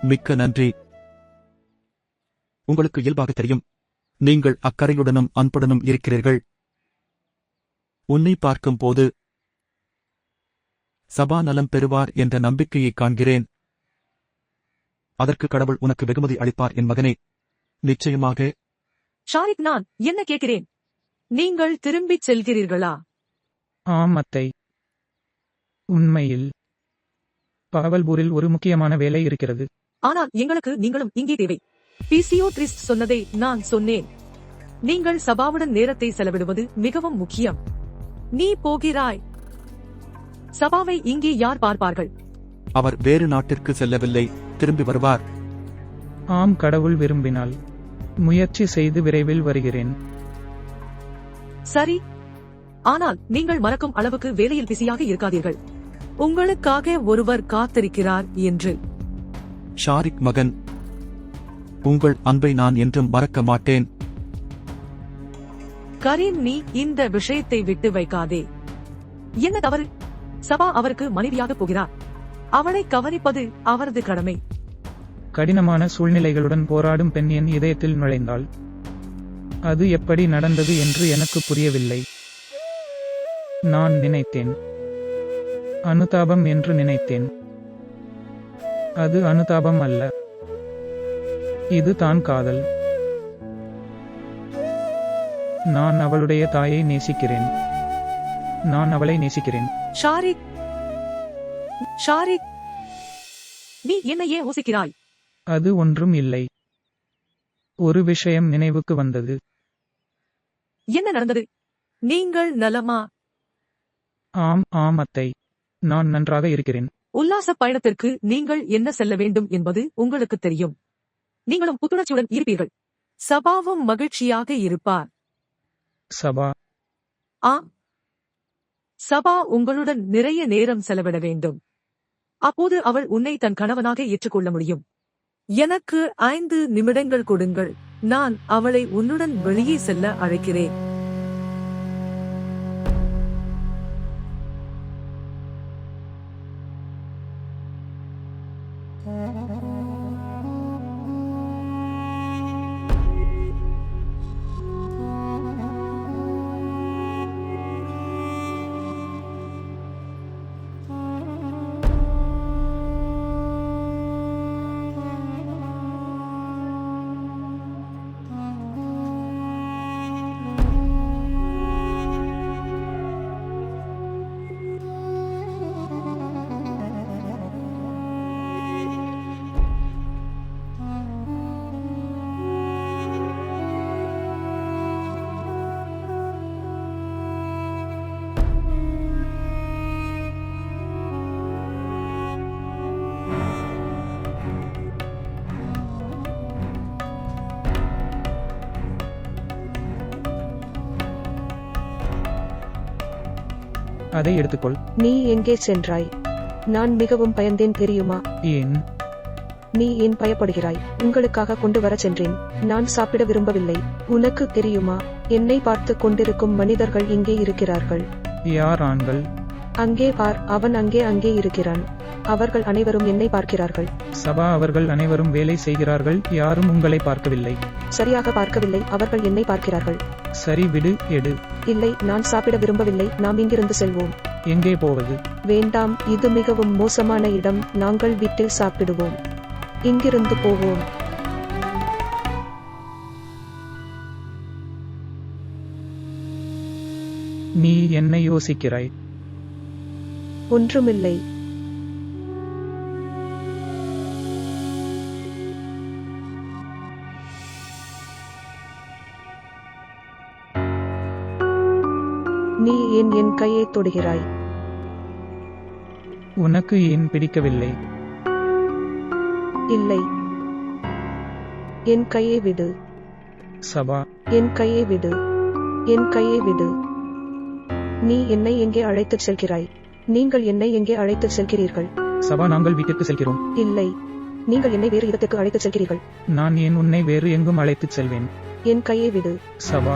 மிக்க நன்றி. உங்களுக்கு இயல்பாக தெரியும். நீங்கள் அக்கறையுடனும் அன்புடனும் இருக்கிறீர்கள். உன்னை பார்க்கும் போது சபா நலம் பெறுவார் என்ற நம்பிக்கையை காண்கிறேன். அதற்கு கடவுள் உனக்கு வெகுமதி அளிப்பார் என் மகனே. நிச்சயமாக. ஷாரிக், நான் என்ன கேட்கிறேன்? நீங்கள் திரும்பிச் செல்கிறீர்களா? ஆம் அத்தை. உண்மையில் பகவல்பூரில் ஒரு முக்கியமான வேலை இருக்கிறது. ஆனால் எங்களுக்கு நீங்களும் இங்கே தேவை. பிசியோட்ரிஸ்ட் சொன்னதை நான் சொன்னேன். நீங்கள் சபாவுடன் நேரத்தை செலவிடுவது மிகவும் முக்கியம். நீ போகிறாய். சபாவை இங்கே யார் பார்ப்பார்கள்? அவர் வேறு நாட்டிற்கு செல்லவில்லை, திரும்பி வருவார். ஆம், கடவுள் விரும்பினால் முயற்சி செய்து விரைவில் வருகிறேன். சரி, ஆனால் நீங்கள் மறக்கும் அளவுக்கு வேலையில் பிஸியாக இருக்காதீர்கள். உங்களுக்காக ஒருவர் காத்திருக்கிறார் என்று. ஷாரிக் மகன், உங்கள் அன்பை நான் என்றும் மறக்க மாட்டேன். கரீம், நீ இந்த விஷயத்தை விட்டு வைக்காதே. என்ன தவறு? சபா அவருக்கு மனைவியாக போகிறார். அவளை கவனிப்பது அவரது கடமை. கடினமான சூழ்நிலைகளுடன் போராடும் பெண் என் இதயத்தில் நுழைந்தாள். அது எப்படி நடந்தது என்று எனக்கு புரியவில்லை. நான் நினைத்தேன், அனுதாபம் என்று நினைத்தேன். அது அனுதாபம் அல்ல, இது தான் காதல். நான் அவளுடைய தாயை நேசிக்கிறேன். நான் அவளை நேசிக்கிறேன். ஷாரிக், ஷாரிக், நீ என்னையே யோசிக்கிறாய்? அது ஒன்றும் இல்லை. ஒரு விஷயம் நினைவுக்கு வந்தது. என்ன நடந்தது? நீங்கள் நலமா? ஆம் அத்தை, நான் நன்றாக இருக்கிறேன். உல்லாச பயணத்திற்கு நீங்கள் என்ன செல்ல வேண்டும் என்பது உங்களுக்கு தெரியும். நீங்களும் புத்துணர்ச்சியுடன் இருப்பீர்கள். சபாவும் மகிழ்ச்சியாக இருப்பார். சபா? ஆம், சபா உங்களுடன் நிறைய நேரம் செலவிட வேண்டும். அப்போது அவள் உன்னை தன் கணவனாக ஏற்றுக்கொள்ள முடியும். எனக்கு 5 நிமிடங்கள் கொடுங்கள். நான் அவளை உன்னுடன் வெளியே செல்ல அழைக்கிறேன். அதை எடுத்துக்கொள். நீ எங்கே சென்றாய்? நான் மிகவும் பயந்தேன் தெரியுமா? ஏன்? நீ ஏன் பயப்படுகிறாய்? உங்களுக்காக கொண்டு வர சென்றேன். நான் சாப்பிட விரும்பவில்லை. உனக்கு தெரியுமா, என்னை பார்த்து கொண்டிருக்கும் மனிதர்கள் இங்கே இருக்கிறார்கள். யார் ஆண்கள்? அங்கே பார், அவன் அங்கே இருக்கிறான். அவர்கள் அனைவரும் என்னை பார்க்கிறார்கள். சபா, அவர்கள் அனைவரும் வேலை செய்கிறார்கள், யாரும் உங்களை பார்க்கவில்லை. சரியாக பார்க்கவில்லை, அவர்கள் என்னை பார்க்கிறார்கள். சரி, விடு, எடு. இல்லை, நான் சாப்பிட விரும்பவில்லை. நாம் இங்கிருந்து செல்வோம். எங்கே போவது? வேண்டாம், இது மிகவும் மோசமான இடம். நாங்கள் வீட்டில் சாப்பிடுவோம். இங்கிருந்து போவோம். நீ என்ன யோசிக்கிறாய்? ஒன்றுமில்லை. நீ ஏன் என் கையை தொடுகிறாய்? உனக்கு ஏன் பிடிக்கவில்லை? இல்லை, என் கையை விடு. சபா, என் கையை விடு. என் கையை விடு. நீ என்னை எங்கே அழைத்துச் செல்கிறாய்? நீங்கள் என்னை எங்கே அழைத்துச் செல்கிறீர்கள்? சபா, நாங்கள் வீட்டிற்கு செல்கிறோம். இல்லை, நீங்கள் என்னை வேறு இடத்துக்கு அழைத்துச் செல்கிறீர்கள். நான் ஏன் உன்னை வேறு எங்கும் அழைத்துச் செல்வேன்? என் கையை விடு. சபா,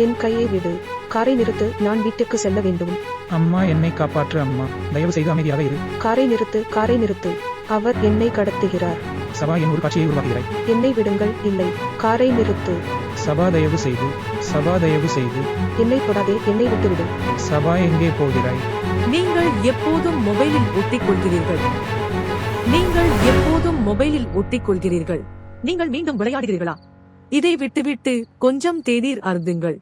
என் கையை விடு. காரை நிறுத்து, நான் வீட்டுக்கு செல்ல வேண்டும். அம்மா, என்னை காப்பாற்று அம்மா. தயவு செய்து அமைதியாக இரு. காரை நிறுத்து, காரை நிறுத்து. அவர் என்னை கடத்துகிறார். சபா, என் ஒரு காட்சியை உருவாக்குகிறாய். என்னை விடுங்கள். இல்லை, காரை நிறுத்து. சபா, தயவு செய்து. சபா, தயவு செய்து. என்னை தொடாதே, என்னை விட்டுவிடு. சபா, எங்கே போகிறாய்? நீங்கள் எப்போதும் மொபைலில் ஒட்டிக்கொள்கிறீர்கள். நீங்கள் எப்போதும் மொபைலில் ஒட்டிக்கொள்கிறீர்கள். நீங்கள் மீண்டும் விளையாடுகிறீர்களா? இதை விட்டுவிட்டு கொஞ்சம் தேநீர் அருந்துங்கள்.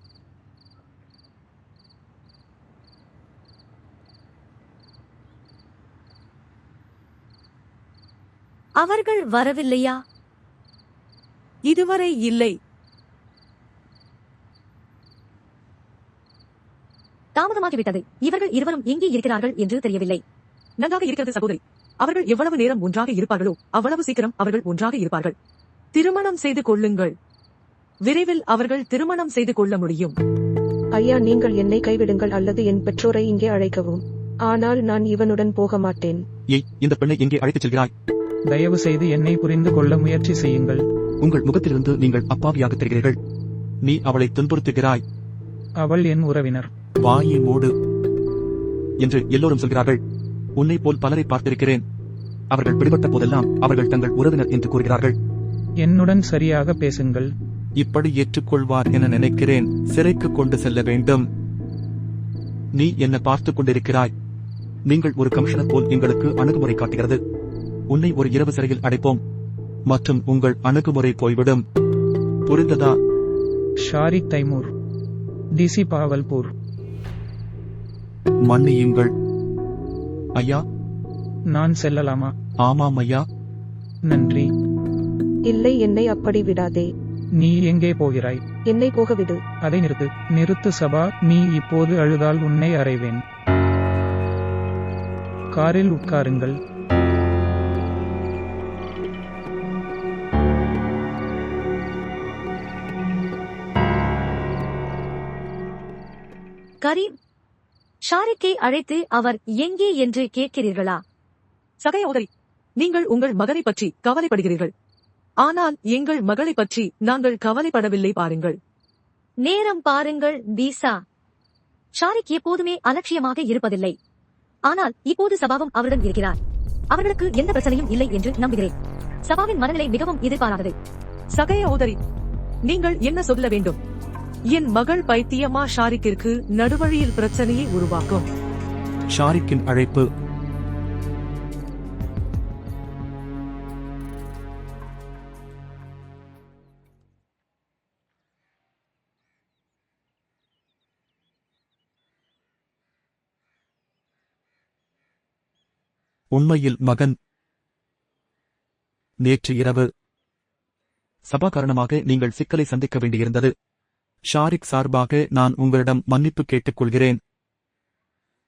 அவர்கள் வரவில்லையா? இதுவரை இல்லை. தாமதமாகிவிட்டது. இவர்கள் இருவரும் எங்கே இருக்கிறார்கள் என்று தெரியவில்லை. நன்றாக இருக்கிறது சகோதரி. அவர்கள் எவ்வளவு நேரம் ஒன்றாக இருப்பார்களோ அவ்வளவு சீக்கிரம் அவர்கள் ஒன்றாக இருப்பார்கள். திருமணம் செய்து கொள்ளுங்கள். விரைவில் அவர்கள் திருமணம் செய்து கொள்ள முடியும். ஐயா, நீங்கள் என்னை கைவிடுங்கள் அல்லது என் பெற்றோரை இங்கே அழைக்கவும். ஆனால் நான் இவனுடன் போக மாட்டேன். ஏய், இந்த பெண்ணை எங்கே அழைத்துச் செல்கிறாய்? தயவு செய்து என்னை புரிந்து கொள்ள முயற்சி செய்யுங்கள். உங்கள் முகத்திலிருந்து நீங்கள் அப்பாவியாக தெரிகிறீர்கள். நீ அவளை துன்புறுத்துகிறாய். அவள் என் உறவினர். வாயை மூடு என்று எல்லோரும் சொல்கிறார்கள். உன்னை போல் பலரை பார்த்திருக்கிறேன். அவர்கள் பிடிபட்ட போதெல்லாம் அவர்கள் தங்கள் உறவினர் என்று கூறுகிறார்கள். என்னுடன் சரியாக பேசுங்கள். இப்படி ஏற்றுக்கொள்வார் என நினைக்கிறேன். சிறைக்கு கொண்டு செல்ல வேண்டும். நீ என்ன பார்த்துக் கொண்டிருக்கிறாய். நீங்கள் ஒரு கமிஷனர் போல் எங்களுக்கு அணுகுமுறை காட்டுகிறது. உன்னை ஒரு இரவு சிறையில் அடைப்போம் மற்றும் உங்கள் அணுகுமுறை போய்விடும். புரிந்ததா? ஷாரிக் தைமூர், டிசி பாவல்பூர். மன்னியுங்கள் ஐயா. நான் செல்லலாமா? ஆமாம் ஐயா. நன்றி. இல்லை, என்னை அப்படி விடாதே. நீ எங்கே போகிறாய்? என்னை போக விடு. அதை நிறுத்து சபா. நீ இப்போது அழுதால் உன்னை அறைவேன். காரில் உட்காருங்கள். கரீம், ஷாரிக்கை அழைத்து அவர் எங்கே என்று கேட்கிறீர்களா? சகோதரி, நீங்கள் உங்கள் மகனை பற்றி கவலைப்படுகிறீர்கள். ஆனால் எங்கள் மகளை பற்றி நாங்கள் கவலைப்படவில்லை. பாருங்கள். நேரம் பாருங்கள் பீசா. ஷாரிக் எப்போதுமே அலட்சியமாக இருப்பதில்லை. ஆனால் இப்போது சபாவும் அவருடன் இருக்கிறார். அவர்களுக்கு எந்த பிரச்சனையும் இல்லை என்று நம்புகிறேன். சபாவின் மனநிலை மிகவும் எதிர்பாராதது. சகோதரி, நீங்கள் என்ன சொல்ல வேண்டும்? என் மகள் பைத்தியமா ஷாரிக்கிற்கு நடுவழியில் பிரச்சனையை உருவாக்கும். ஷாரிக்கின் அழைப்பு. உண்மையில் மகன். நேற்று இரவு சபா காரணமாக நீங்கள் சிக்கலை சந்திக்க வேண்டியிருந்தது. ஷாரிக் சார்பாக நான் உங்களிடம் மன்னிப்பு கேட்டுக் கொள்கிறேன்.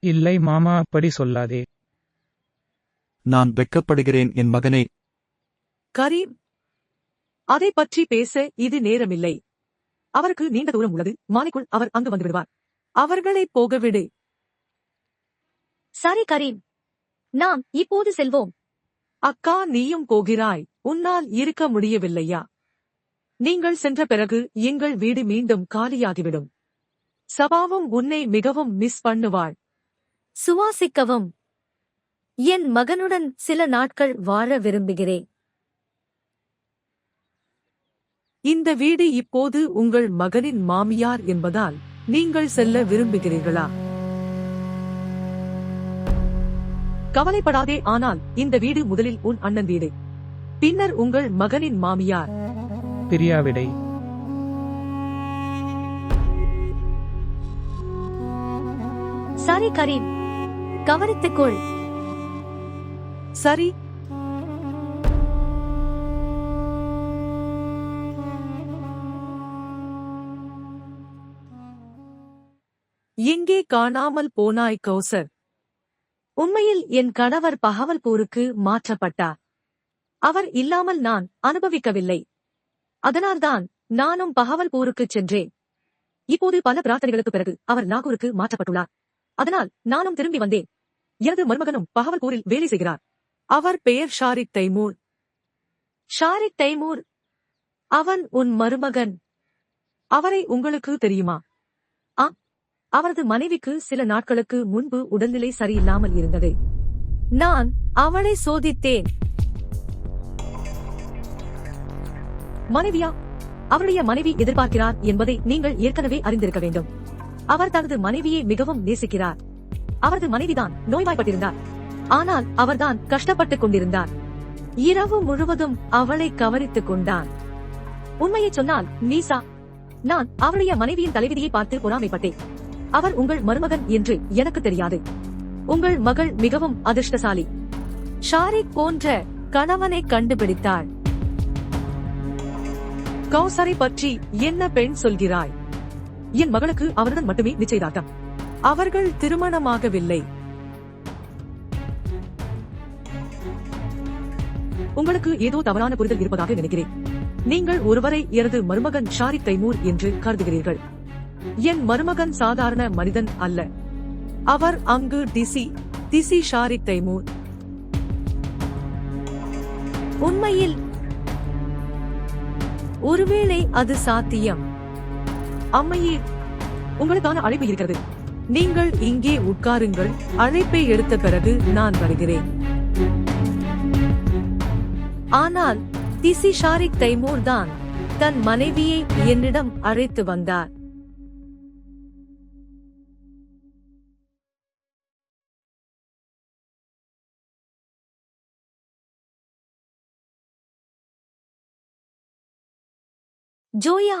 இல்லை மாமா, அப்படி சொல்லாதே. நான் வெட்கப்படுகிறேன் என் மகனே. கரீம், அதை பற்றி பேச இது நேரமில்லை. அவருக்கு நீண்ட தூரம் உள்ளது. மாலைக்குள் அவர் அங்கு வந்து விடுவார். அவர்களை போகவிடு. சரி கரீம், நாம் இப்போது செல்வோம். அக்கா, நீயும் போகிறாய். உன்னால் இருக்க முடியவில்லையா? நீங்கள் சென்ற பிறகு எங்கள் வீடு மீண்டும் காலியாகிவிடும். சபாவும் உன்னை மிகவும் மிஸ் பண்ணுவாள். சுவாசிக்கவும். என் மகனுடன் சில நாட்கள் வாழ விரும்புகிறேன். இந்த வீடு இப்போது உங்கள் மகனின் மாமியார் என்பதால் நீங்கள் செல்ல விரும்புகிறீர்களா? கவலைப்படாதே. ஆனால் இந்த வீடு முதலில் உன் அண்ணன் வீடு, பின்னர் உங்கள் மகனின் மாமியார். பிரியாவிடை. சரி கரீம், கவனித்துக்கொள். சரி. எங்கே காணாமல் போனாய் கௌசர்? உண்மையில் என் கணவர் பஹவல்பூருக்கு மாற்றப்பட்டார். அவர் இல்லாமல் நான் அனுபவிக்கவில்லை. அதனால்தான் நானும் பஹவல்பூருக்குச் சென்றேன். இப்போது பல பிரார்த்தனைகளுக்கு பிறகு அவர் நாகூருக்கு மாற்றப்பட்டுள்ளார். அதனால் நானும் திரும்பி வந்தேன். எனது மருமகனும் பஹவல்பூரில் வேலை செய்கிறார். அவர் பெயர் ஷாரிக் தைமூர். ஷாரிக் தைமூர்? அவன் உன் மருமகன்? அவரை உங்களுக்கு தெரியுமா? அவரது மனைவிக்கு சில நாட்களுக்கு முன்பு உடல்நிலை சரியில்லாமல் இருந்தது. நான் அவளை சோதித்தேன். மனைவியா? அவருடைய மனைவி எதிர்பார்க்கிறார் என்பதை நீங்கள் ஏற்கனவே அறிந்திருக்க வேண்டும். அவர் தனது மனைவியை மிகவும் நேசிக்கிறார். அவரது மனைவிதான் நோய்வாய்ப்பட்டிருந்தார். ஆனால் அவர்தான் கஷ்டப்பட்டுக் கொண்டிருந்தார். இரவு முழுவதும் அவளை கவனித்துக் கொண்டான். உண்மையை சொன்னால் நீசா, நான் அவருடைய மனைவியின் தலைவிதியை பார்த்து பொறாமைப்பட்டேன். அவர் உங்கள் மருமகன் என்று எனக்கு தெரியாது. உங்கள் மகள் மிகவும் அதிர்ஷ்டசாலி. ஷாரிக் போன்ற கணவனை கண்டுபிடித்தாள். கௌசரை பற்றி என்ன பெண் சொல்கிறாய்? என் மகளுக்கு அவருடன் மட்டுமே நிச்சயதார்த்தம். அவர்கள் திருமணமாகவில்லை. உங்களுக்கு ஏதோ தவறான புரிதல் இருப்பதாக நினைக்கிறேன். நீங்கள் ஒருவரை எனது மருமகன் ஷாரிக் தைமூர் என்று கருதுகிறீர்கள். என் மருமகன் சாதாரண மனிதன் அல்ல. அவர் அங்கு டிசி ஷாரிக் தைமூர். உண்மையில் ஒருவேளை அது சாத்தியம். அம்மையே, உங்களுக்கான அழைப்பு இருக்கிறது. நீங்கள் இங்கே உட்காருங்கள். அழைப்பை எடுத்த பிறகு நான் வருகிறேன். ஆனால் டிசி ஷாரிக் தைமூர் தான் தன் மனைவியை என்னிடம் அழைத்து வந்தார். ஜோயா,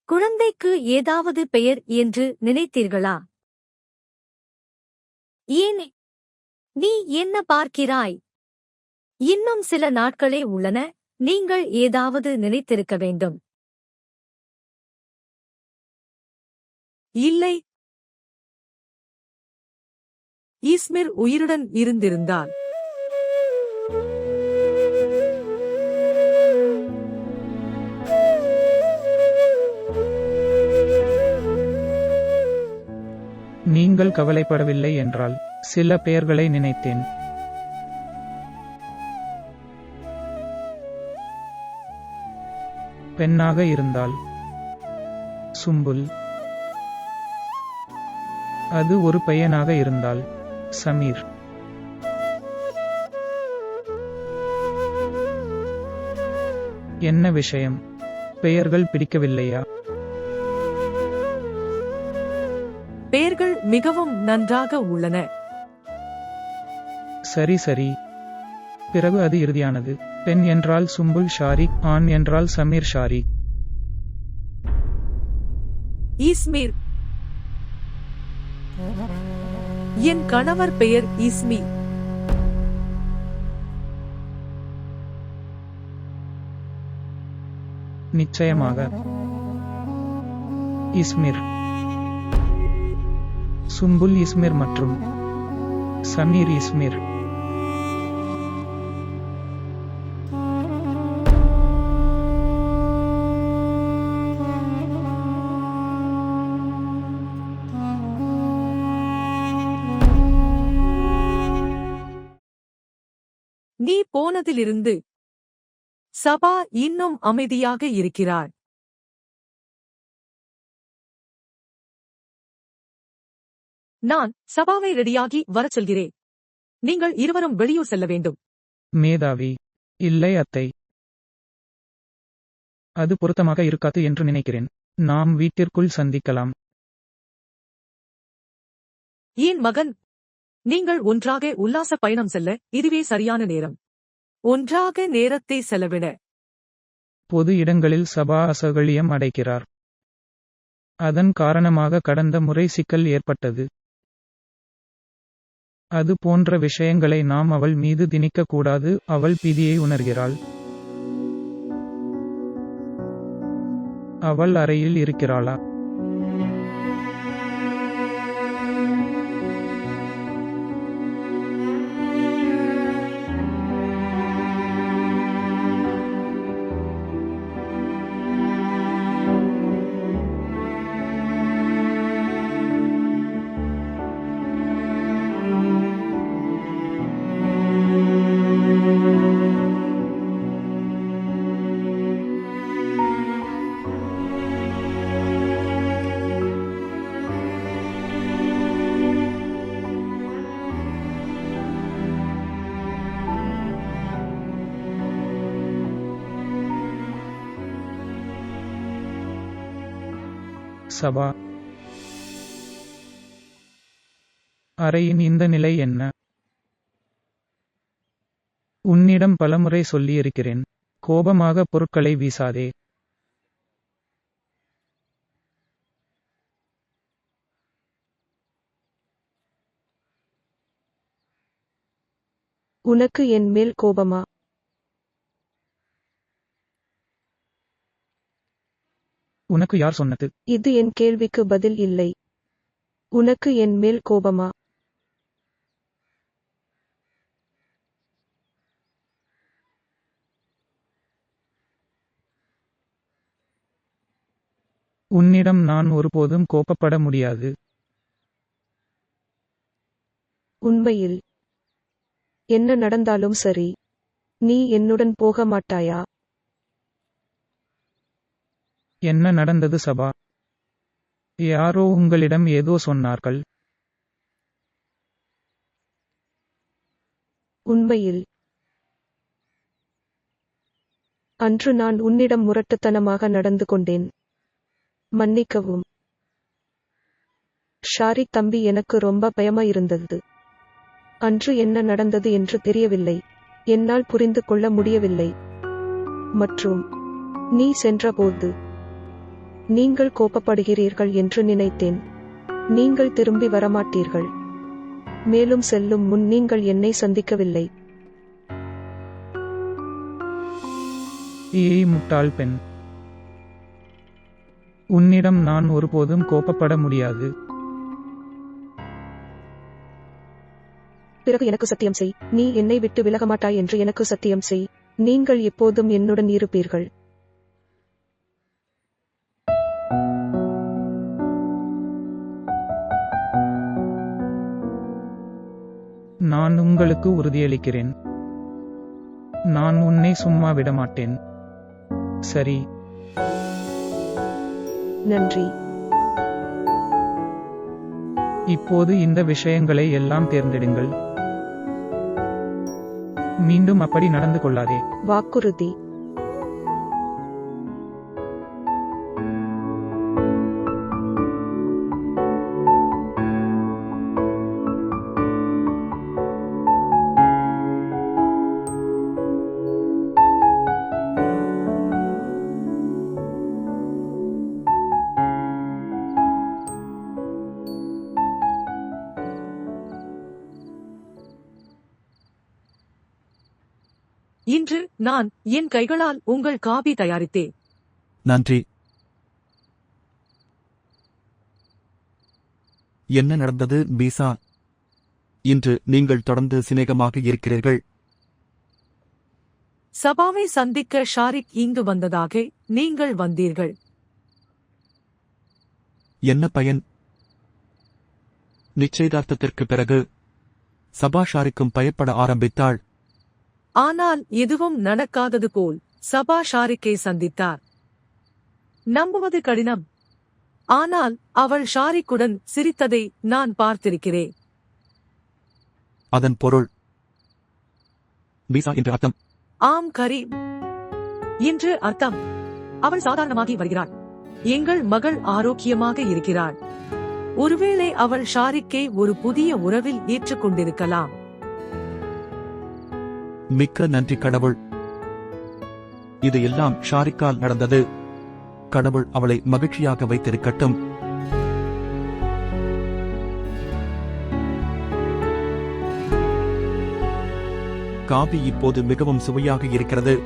குழந்தைக்கு ஏதாவது பெயர் என்று நினைத்தீர்களா? ஏன் நீ என்ன பார்க்கிறாய்? இன்னும் சில நாட்களே உள்ளன. நீங்கள் ஏதாவது நினைத்திருக்க வேண்டும். இல்லை, ஈஸ்மிர் உயிருடன் இருந்திருந்தால் நீங்கள் கவலைப்படவில்லை என்றால் சில பெயர்களை நினைத்தேன். பெண்ணாக இருந்தால் சும்புல். அது ஒரு பையனாக இருந்தால் சமீர். என்ன விஷயம்? பெயர்கள் பிடிக்கவில்லையா? பெயர்கள் மிகவும் நன்றாக உள்ளன. சரி. பிறகு அது இறுதியானது. பெண் என்றால் சும்புல் ஷாரிக், ஆண் என்றால் சமீர் ஷாரிக். ஈஸ்மீர். என் கணவர் பெயர் ஈஸ்மி. நிச்சயமாக இஸ்மிர். சும்புல் இஸ்மிர் மற்றும் சமீர் இஸ்மிர். நீ போனதிலிருந்து சபா இன்னும் அமைதியாக இருக்கிறார். நான் சபாவை ரெடியாகி வரச் சொல்கிறேன். நீங்கள் இருவரும் வெளியூர் செல்ல வேண்டும். மேதாவி. இல்லை அத்தை. அது பொருத்தமாக இருக்காது என்று நினைக்கிறேன். நாம் வீட்டிற்குள் சந்திக்கலாம். என் மகன், நீங்கள் ஒன்றாக உல்லாச பயணம் செல்ல இதுவே சரியான நேரம். ஒன்றாக நேரத்தை செலவிட. பொது இடங்களில் சபா அசௌகரியம் அடைகிறார். அதன் காரணமாக கடந்த முறை சிக்கல் ஏற்பட்டது. அது போன்ற விஷயங்களை நாம் அவள் மீது திணிக்கக் கூடாது. அவள் பீதியை உணர்கிறாள். அவள் அறையில் இருக்கிறாளா? சபா. அறையின் இந்த நிலை என்ன? உன்னிடம் பலமுறை சொல்லியிருக்கிறேன். கோபமாக பொருட்களை வீசாதே. உனக்கு என் மேல் கோபமா? உனக்கு யார் சொன்னது? இது என் கேள்விக்கு பதில் இல்லை. உனக்கு என் மேல் கோபமா? உன்னிடம் நான் ஒருபோதும் கோபப்பட முடியாது. உண்மையில் என்ன நடந்தாலும் சரி, நீ என்னுடன் போக மாட்டாயா? என்ன நடந்தது சபா? யாரோ உங்களிடம் ஏதோ சொன்னார்கள். உண்மையில் அன்று நான் உன்னிடம் முரட்டுத்தனமாக நடந்து கொண்டேன். மன்னிக்கவும் ஷாரிக் தம்பி, எனக்கு ரொம்ப பயமா இருந்தது. அன்று என்ன நடந்தது என்று தெரியவில்லை. என்னால் புரிந்து கொள்ள முடியவில்லை. மற்றும் நீ சென்றபோது நீங்கள் கோபப்படுகிறீர்கள் என்று நினைத்தேன். நீங்கள் திரும்பி வரமாட்டீர்கள். மேலும் செல்லும் முன் நீங்கள் என்னை சந்திக்கவில்லை. ஏய் முட்டாள் பெண், உன்னிடம் நான் ஒருபோதும் கோபப்பட முடியாது. பிறகு எனக்கு சத்தியம் செய். நீ என்னை விட்டு விலகமாட்டாய் என்று எனக்கு சத்தியம் செய். நீங்கள் எப்போதும் என்னுடன் இருப்பீர்கள். நான் உங்களுக்கு உறுதியளிக்கிறேன், நான் உன்னை சும்மா விட மாட்டேன். சரி, நன்றி. இப்போது இந்த விஷயங்களை எல்லாம் தேர்ந்தெடுங்கள். மீண்டும் அப்படி நடந்து கொள்ளாதே. வாக்குறுதி. இன்று நான் என் கைகளால் உங்கள் காபி தயாரித்தேன். நன்றி. என்ன நடந்தது பீசா? இன்று நீங்கள் தொடர்ந்து சிநேகமாக இருக்கிறீர்கள். சபாவை சந்திக்க ஷாரிக் இங்கு வந்ததாக நீங்கள் வந்தீர்கள். என்ன பயன்? நிச்சயதார்த்தத்திற்கு பிறகு சபா ஷாரிக்கும் பயப்பட ஆரம்பித்தாள். ஆனால் எதுவும் நடக்காதது போல் சபா ஷாரிக்கை சந்தித்தார். நம்புவது கடினம். ஆனால் அவள் ஷாரிக்குடன் சிரித்ததை நான் பார்த்திருக்கிறேன். அதன் பொருள் பீசா என்று அர்த்தம். ஆம் கரீம் என்று அர்த்தம். அவள் சாதாரணமாகி வருகிறாள். எங்கள் மகள் ஆரோக்கியமாக இருக்கிறாள். ஒருவேளை அவள் ஷாரிக்கை ஒரு புதிய உறவில் ஏற்றுக்கொண்டிருக்கலாம். மிக்க நன்றி கடவுள். இது எல்லாம் ஷாரிக்கால் நடந்தது. கடவுள் அவளை மகிழ்ச்சியாக வைத்திருக்கட்டும். காபி இப்போது மிகவும் சுவையாக இருக்கிறது.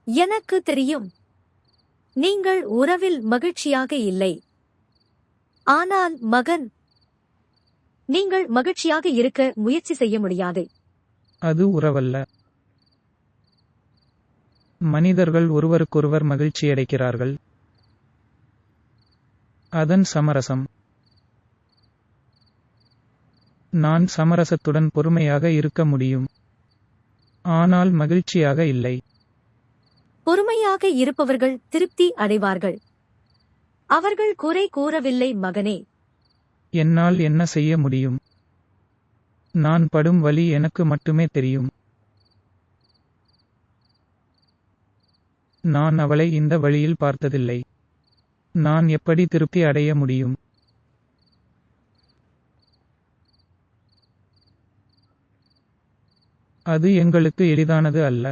எனக்கு தெரியும், நீங்கள் உறவில் மகிழ்ச்சியாக இல்லை. ஆனால் மகன், நீங்கள் மகிழ்ச்சியாக இருக்க முயற்சி செய்ய முடியாது. அது உறவல்ல. மனிதர்கள் ஒருவருக்கொருவர் மகிழ்ச்சியடைகிறார்கள். அதன் சமரசம். நான் சமரசத்துடன் பொறுமையாக இருக்க முடியும். ஆனால் மகிழ்ச்சியாக இல்லை. பொறுமையாக இருப்பவர்கள் திருப்தி அடைவார்கள். அவர்கள் குறை கூறவில்லை மகனே. என்னால் என்ன செய்ய முடியும்? நான் படும் வலி எனக்கு மட்டுமே தெரியும். நான் அவளை இந்த வழியில் பார்த்ததில்லை. நான் எப்படி திருப்தி அடைய முடியும்? அது எங்களுக்கு எளிதானது அல்ல.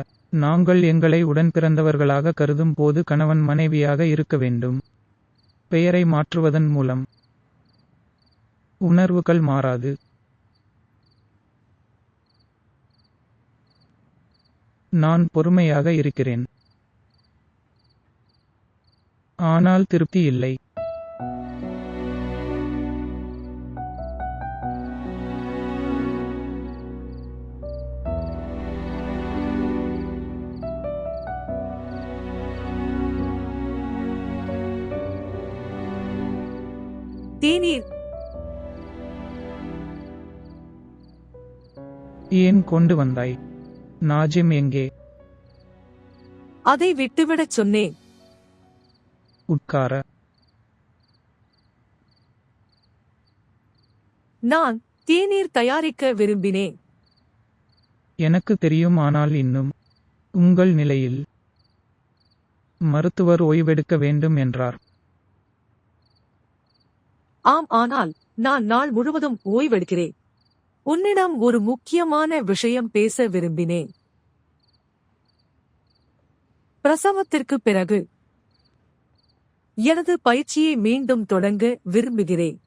நாங்கள் எங்களை உடன்பிறந்தவர்களாக கருதும் போது கணவன் மனைவியாக இருக்க வேண்டும். பெயரை மாற்றுவதன் மூலம் உணர்வுகள் மாறாது. நான் பொறுமையாக இருக்கிறேன். ஆனால் திருப்தி இல்லை. தேநீர் ஏன் கொண்டு வந்தாய்? நாஜிம் எங்கே? அதை விட்டுவிடச் சொன்னேன். உட்கார. நான் தேநீர் தயாரிக்க விரும்பினேன். எனக்கு தெரியும், ஆனால் இன்னும் உங்கள் நிலையில் மருத்துவர் ஓய்வெடுக்க வேண்டும் என்றார். ஆம், ஆனால் நான் நாள் முழுவதும் ஓய்வெடுக்கிறேன். உன்னிடம் ஒரு முக்கியமான விஷயம் பேச விரும்பினேன். பிரசவத்திற்கு பிறகு எனது பயிற்சியை மீண்டும் தொடங்க விரும்புகிறேன்.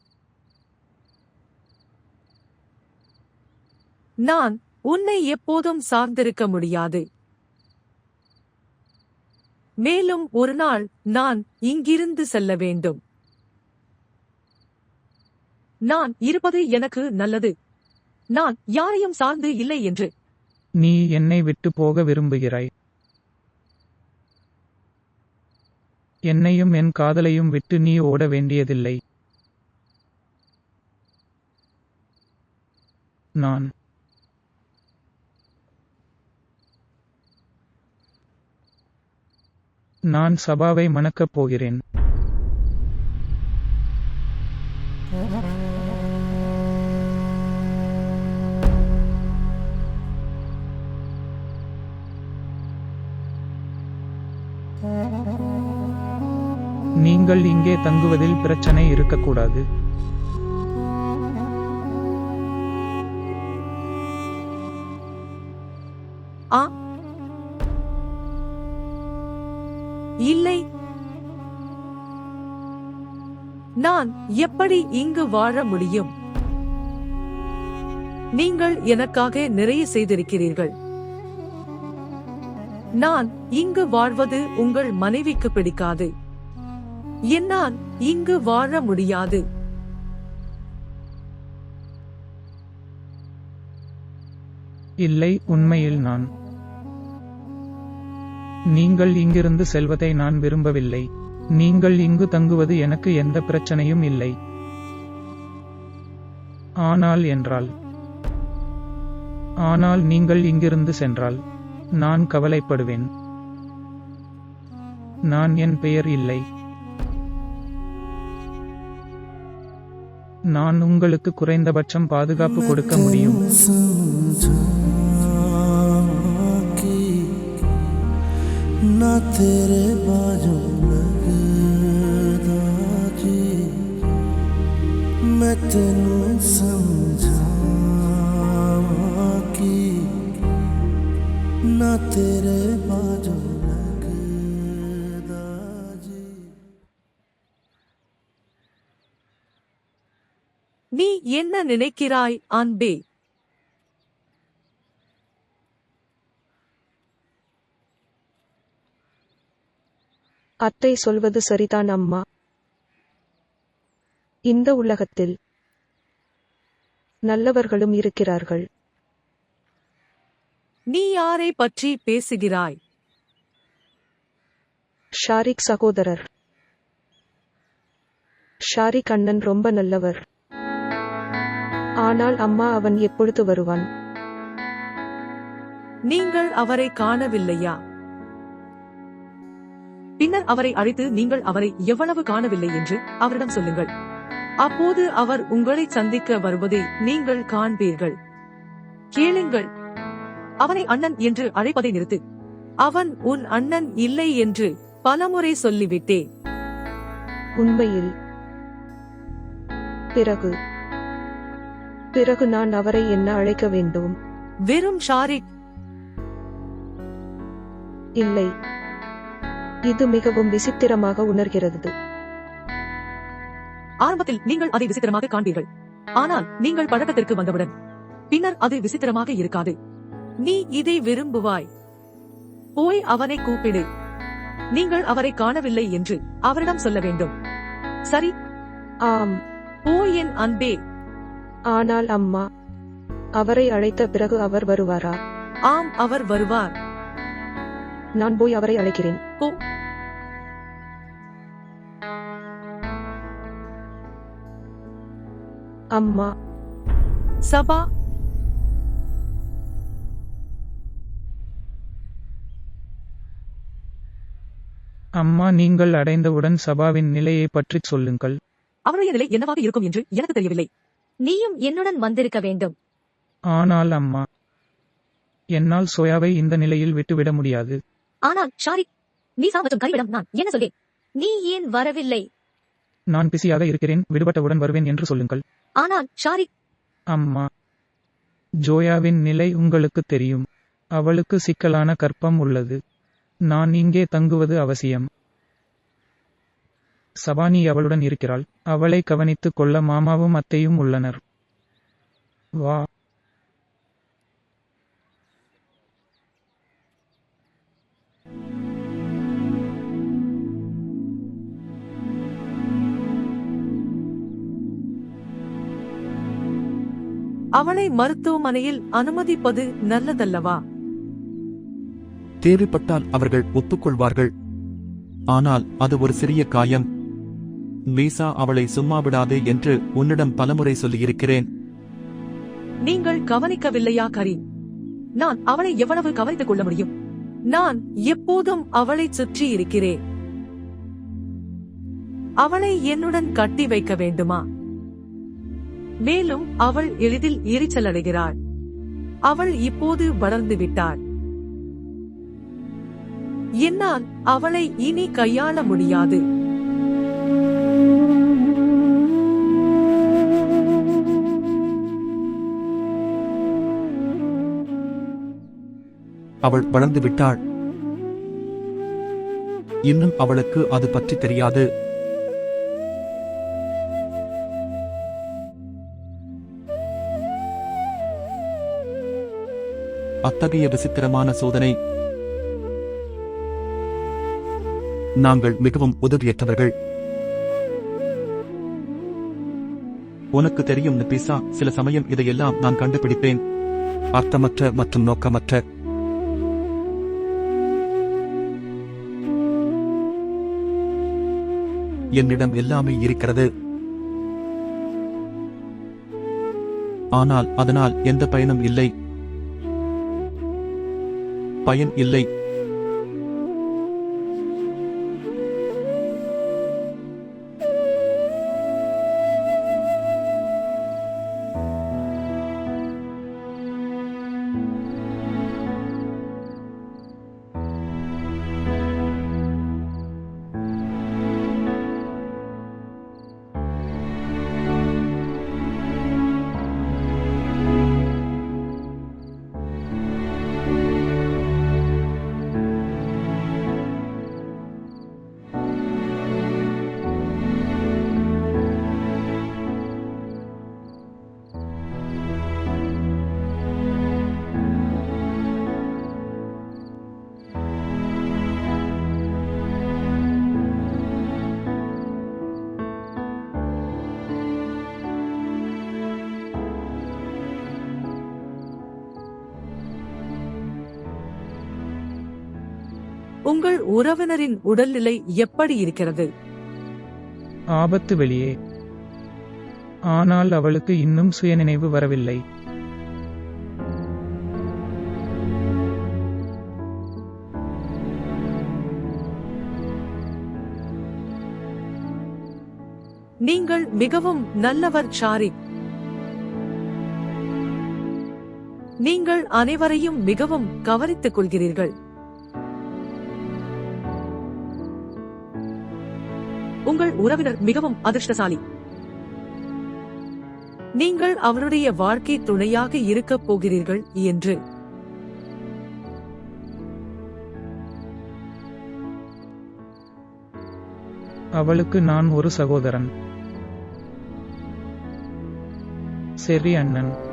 நான் உன்னை எப்போதும் சார்ந்திருக்க முடியாது. மேலும் ஒரு நாள் நான் இங்கிருந்து செல்ல வேண்டும். நான் இருப்பது எனக்கு நல்லது. நான் யாரையும் சார்ந்து இல்லை என்று. நீ என்னை விட்டு போக விரும்புகிறாய். என்னையும் என் காதலையும் விட்டு நீ ஓட வேண்டியதில்லை. நான் சபாவை மணக்கப் போகிறேன். நீங்கள் இங்கே தங்குவதில் பிரச்சனை இருக்கக்கூடாது. ஆ, இல்லை. நான் எப்படி இங்கு வாழ முடியும்? நீங்கள் எனக்காக நிறைய செய்திருக்கிறீர்கள். நான் இங்கு வாழ்வது உங்கள் மனைவிக்கு பிடிக்காது. என்னால் இங்கு வாழ முடியாது. இல்லை, உண்மையில் நீங்கள் இங்கிருந்து செல்வதை நான் விரும்பவில்லை. நீங்கள் இங்கு தங்குவது எனக்கு எந்த பிரச்சனையும் இல்லை. ஆனால் நீங்கள் இங்கிருந்து சென்றால் நான் கவலைப்படுவேன். நான் என் பெயர் இல்லை. நான் உங்களுக்கு குறைந்தபட்சம் பாதுகாப்பு கொடுக்க முடியும். ना तेरे बाजू लगदा जी मैं तेनू समझावां कि ना तेरे बाजू लगदा जी. நீ என்ன நினைக்கிறாய் அன்பே? அத்தை சொல்வது சரிதான் அம்மா. இந்த உலகத்தில் நல்லவர்களும் இருக்கிறார்கள். நீ யாரை பற்றி பேசுகிறாய்? ஷாரிக் சகோதரர். ஷாரிக் அண்ணன் ரொம்ப நல்லவர். ஆனால் அம்மா அவன் எப்பொழுது வருவான்? நீங்கள் அவரை காணவில்லையா? பின்னர் அவரை அழைத்து நீங்கள் அவரை எவ்வளவு காணவில்லை என்று அவரிடம் சொல்லுங்கள். அப்போது அவர் உங்களை சந்திக்க வருவதை நீங்கள் காண்பீர்கள். கேளுங்கள். அவனை அண்ணன் என்று அழைப்பதை நிறுத்து. அவன் உன் அண்ணன் இல்லை என்று பலமுறை சொல்லிவிட்டே. உண்மையில். பிறகு நான் அவரை என்ன அழைக்க வேண்டும்? வெறும் ஷாரிக். இல்லை. இது மிகவும் விசித்திரமாக உணர்கிறது. ஆரம்பத்தில் நீங்கள் அதை விசித்திரமாக காண்பீர்கள். ஆனால் நீங்கள் பழக்கத்திற்கு வந்தவுடன் பின்னர் அது விசித்திரமாக இருக்காது. நீ இதை விரும்புவாய். போய் அவனை கூப்பிடு. நீங்கள் அவரை காணவில்லை என்று அவரிடம் சொல்ல வேண்டும். சரி? ஆம். போய் என் அன்பே. ஆனால் அம்மா, அவரை அழைத்த பிறகு அவர் வருவாரா? ஆம், அவர் வருவார். நான் போய் அவரை அழைக்கிறேன். போ. அம்மா. சபா. அம்மா, நீங்கள் அடைந்தவுடன் சபாவின் நிலையை பற்றிச் சொல்லுங்கள். அவருடைய நிலை என்னவாக இருக்கும் என்று எனக்கு தெரியவில்லை. நீயும் என்னுடன் வந்திருக்க வேண்டும். ஆனால் அம்மா, என்னால் சோயாவை இந்த நிலையில் விட்டுவிட முடியாது. ஆனால் ஷாரிக், நீசா மற்றும் கரிவிடம் நான் என்ன சொல்வேன்? நீ ஏன் வரவில்லை? நான் பிஸியாக இருக்கிறேன், விடுபட்டவுடன் வருவேன் என்று சொல்லுங்கள். ஆனால் ஷாரிக். அம்மா, ஜோயாவின் நிலை உங்களுக்கு தெரியும். அவளுக்கு சிக்கலான கர்ப்பம் உள்ளது. நான் இங்கே தங்குவது அவசியம். சபானி அவளுடன் இருக்கிறாள். அவளை கவனித்துக் கொள்ள மாமாவும் அத்தையும் உள்ளனர். வா. அவளை மருத்துவமனையில் அனுமதிப்பது நல்லதல்லவா? தேவைப்பட்டால் அவர்கள் ஒப்புக்கொள்வார்கள். ஆனால் அது ஒரு சிறிய காயம். மீசா, அவளை சும்மா விடாதே என்று உன்னிடம் பலமுறை சொல்லியிருக்கிறேன். நீங்கள் கவனிக்கவில்லையா கரீம்? நான் அவளை எவ்வளவு கவனித்துக் கொள்ள முடியும்? நான் எப்போதும் அவளை சுற்றி இருக்கிறேன். அவளை என்னுடன் கட்டி வைக்க வேண்டுமா? மேலும் அவள் எளிதில் எரிச்சலடைகிறாள். அவள் இப்போது வளர்ந்து விட்டாள். என்னால் அவளை இனி கையாள முடியாது. அவள் வளர்ந்து விட்டாள். இன்னும் அவளுக்கு அது பற்றி தெரியாது. அத்தகைய விசித்திரமான சோதனை. நாங்கள் மிகவும் உதவியற்றவர்கள். உனக்கு தெரியும் நபிசா, சில சமயம் இதையெல்லாம் நான் கண்டுபிடிப்பேன். அர்த்தமற்ற மற்றும் நோக்கமற்ற. என்னிடம் எல்லாமே இருக்கிறது. ஆனால் அதனால் எந்த பயனும் இல்லை. பயன் இல்லை. உங்கள் உறவினரின் உடல்நிலை எப்படி இருக்கிறது? ஆபத்து வெளியே. ஆனால் அவளுக்கு இன்னும் சுயநினைவு வரவில்லை. நீங்கள் மிகவும் நல்லவர் ஷாரிக். நீங்கள் அனைவரையும் மிகவும் கவனித்துக் கொள்கிறீர்கள். உங்கள் உறவினர் மிகவும் அதிர்ஷ்டசாலி. நீங்கள் அவருடைய வாழ்க்கை துணையாக இருக்கப் போகிறீர்கள் என்று அவளுக்கு நான் ஒரு சகோதரன். சரி அண்ணன்.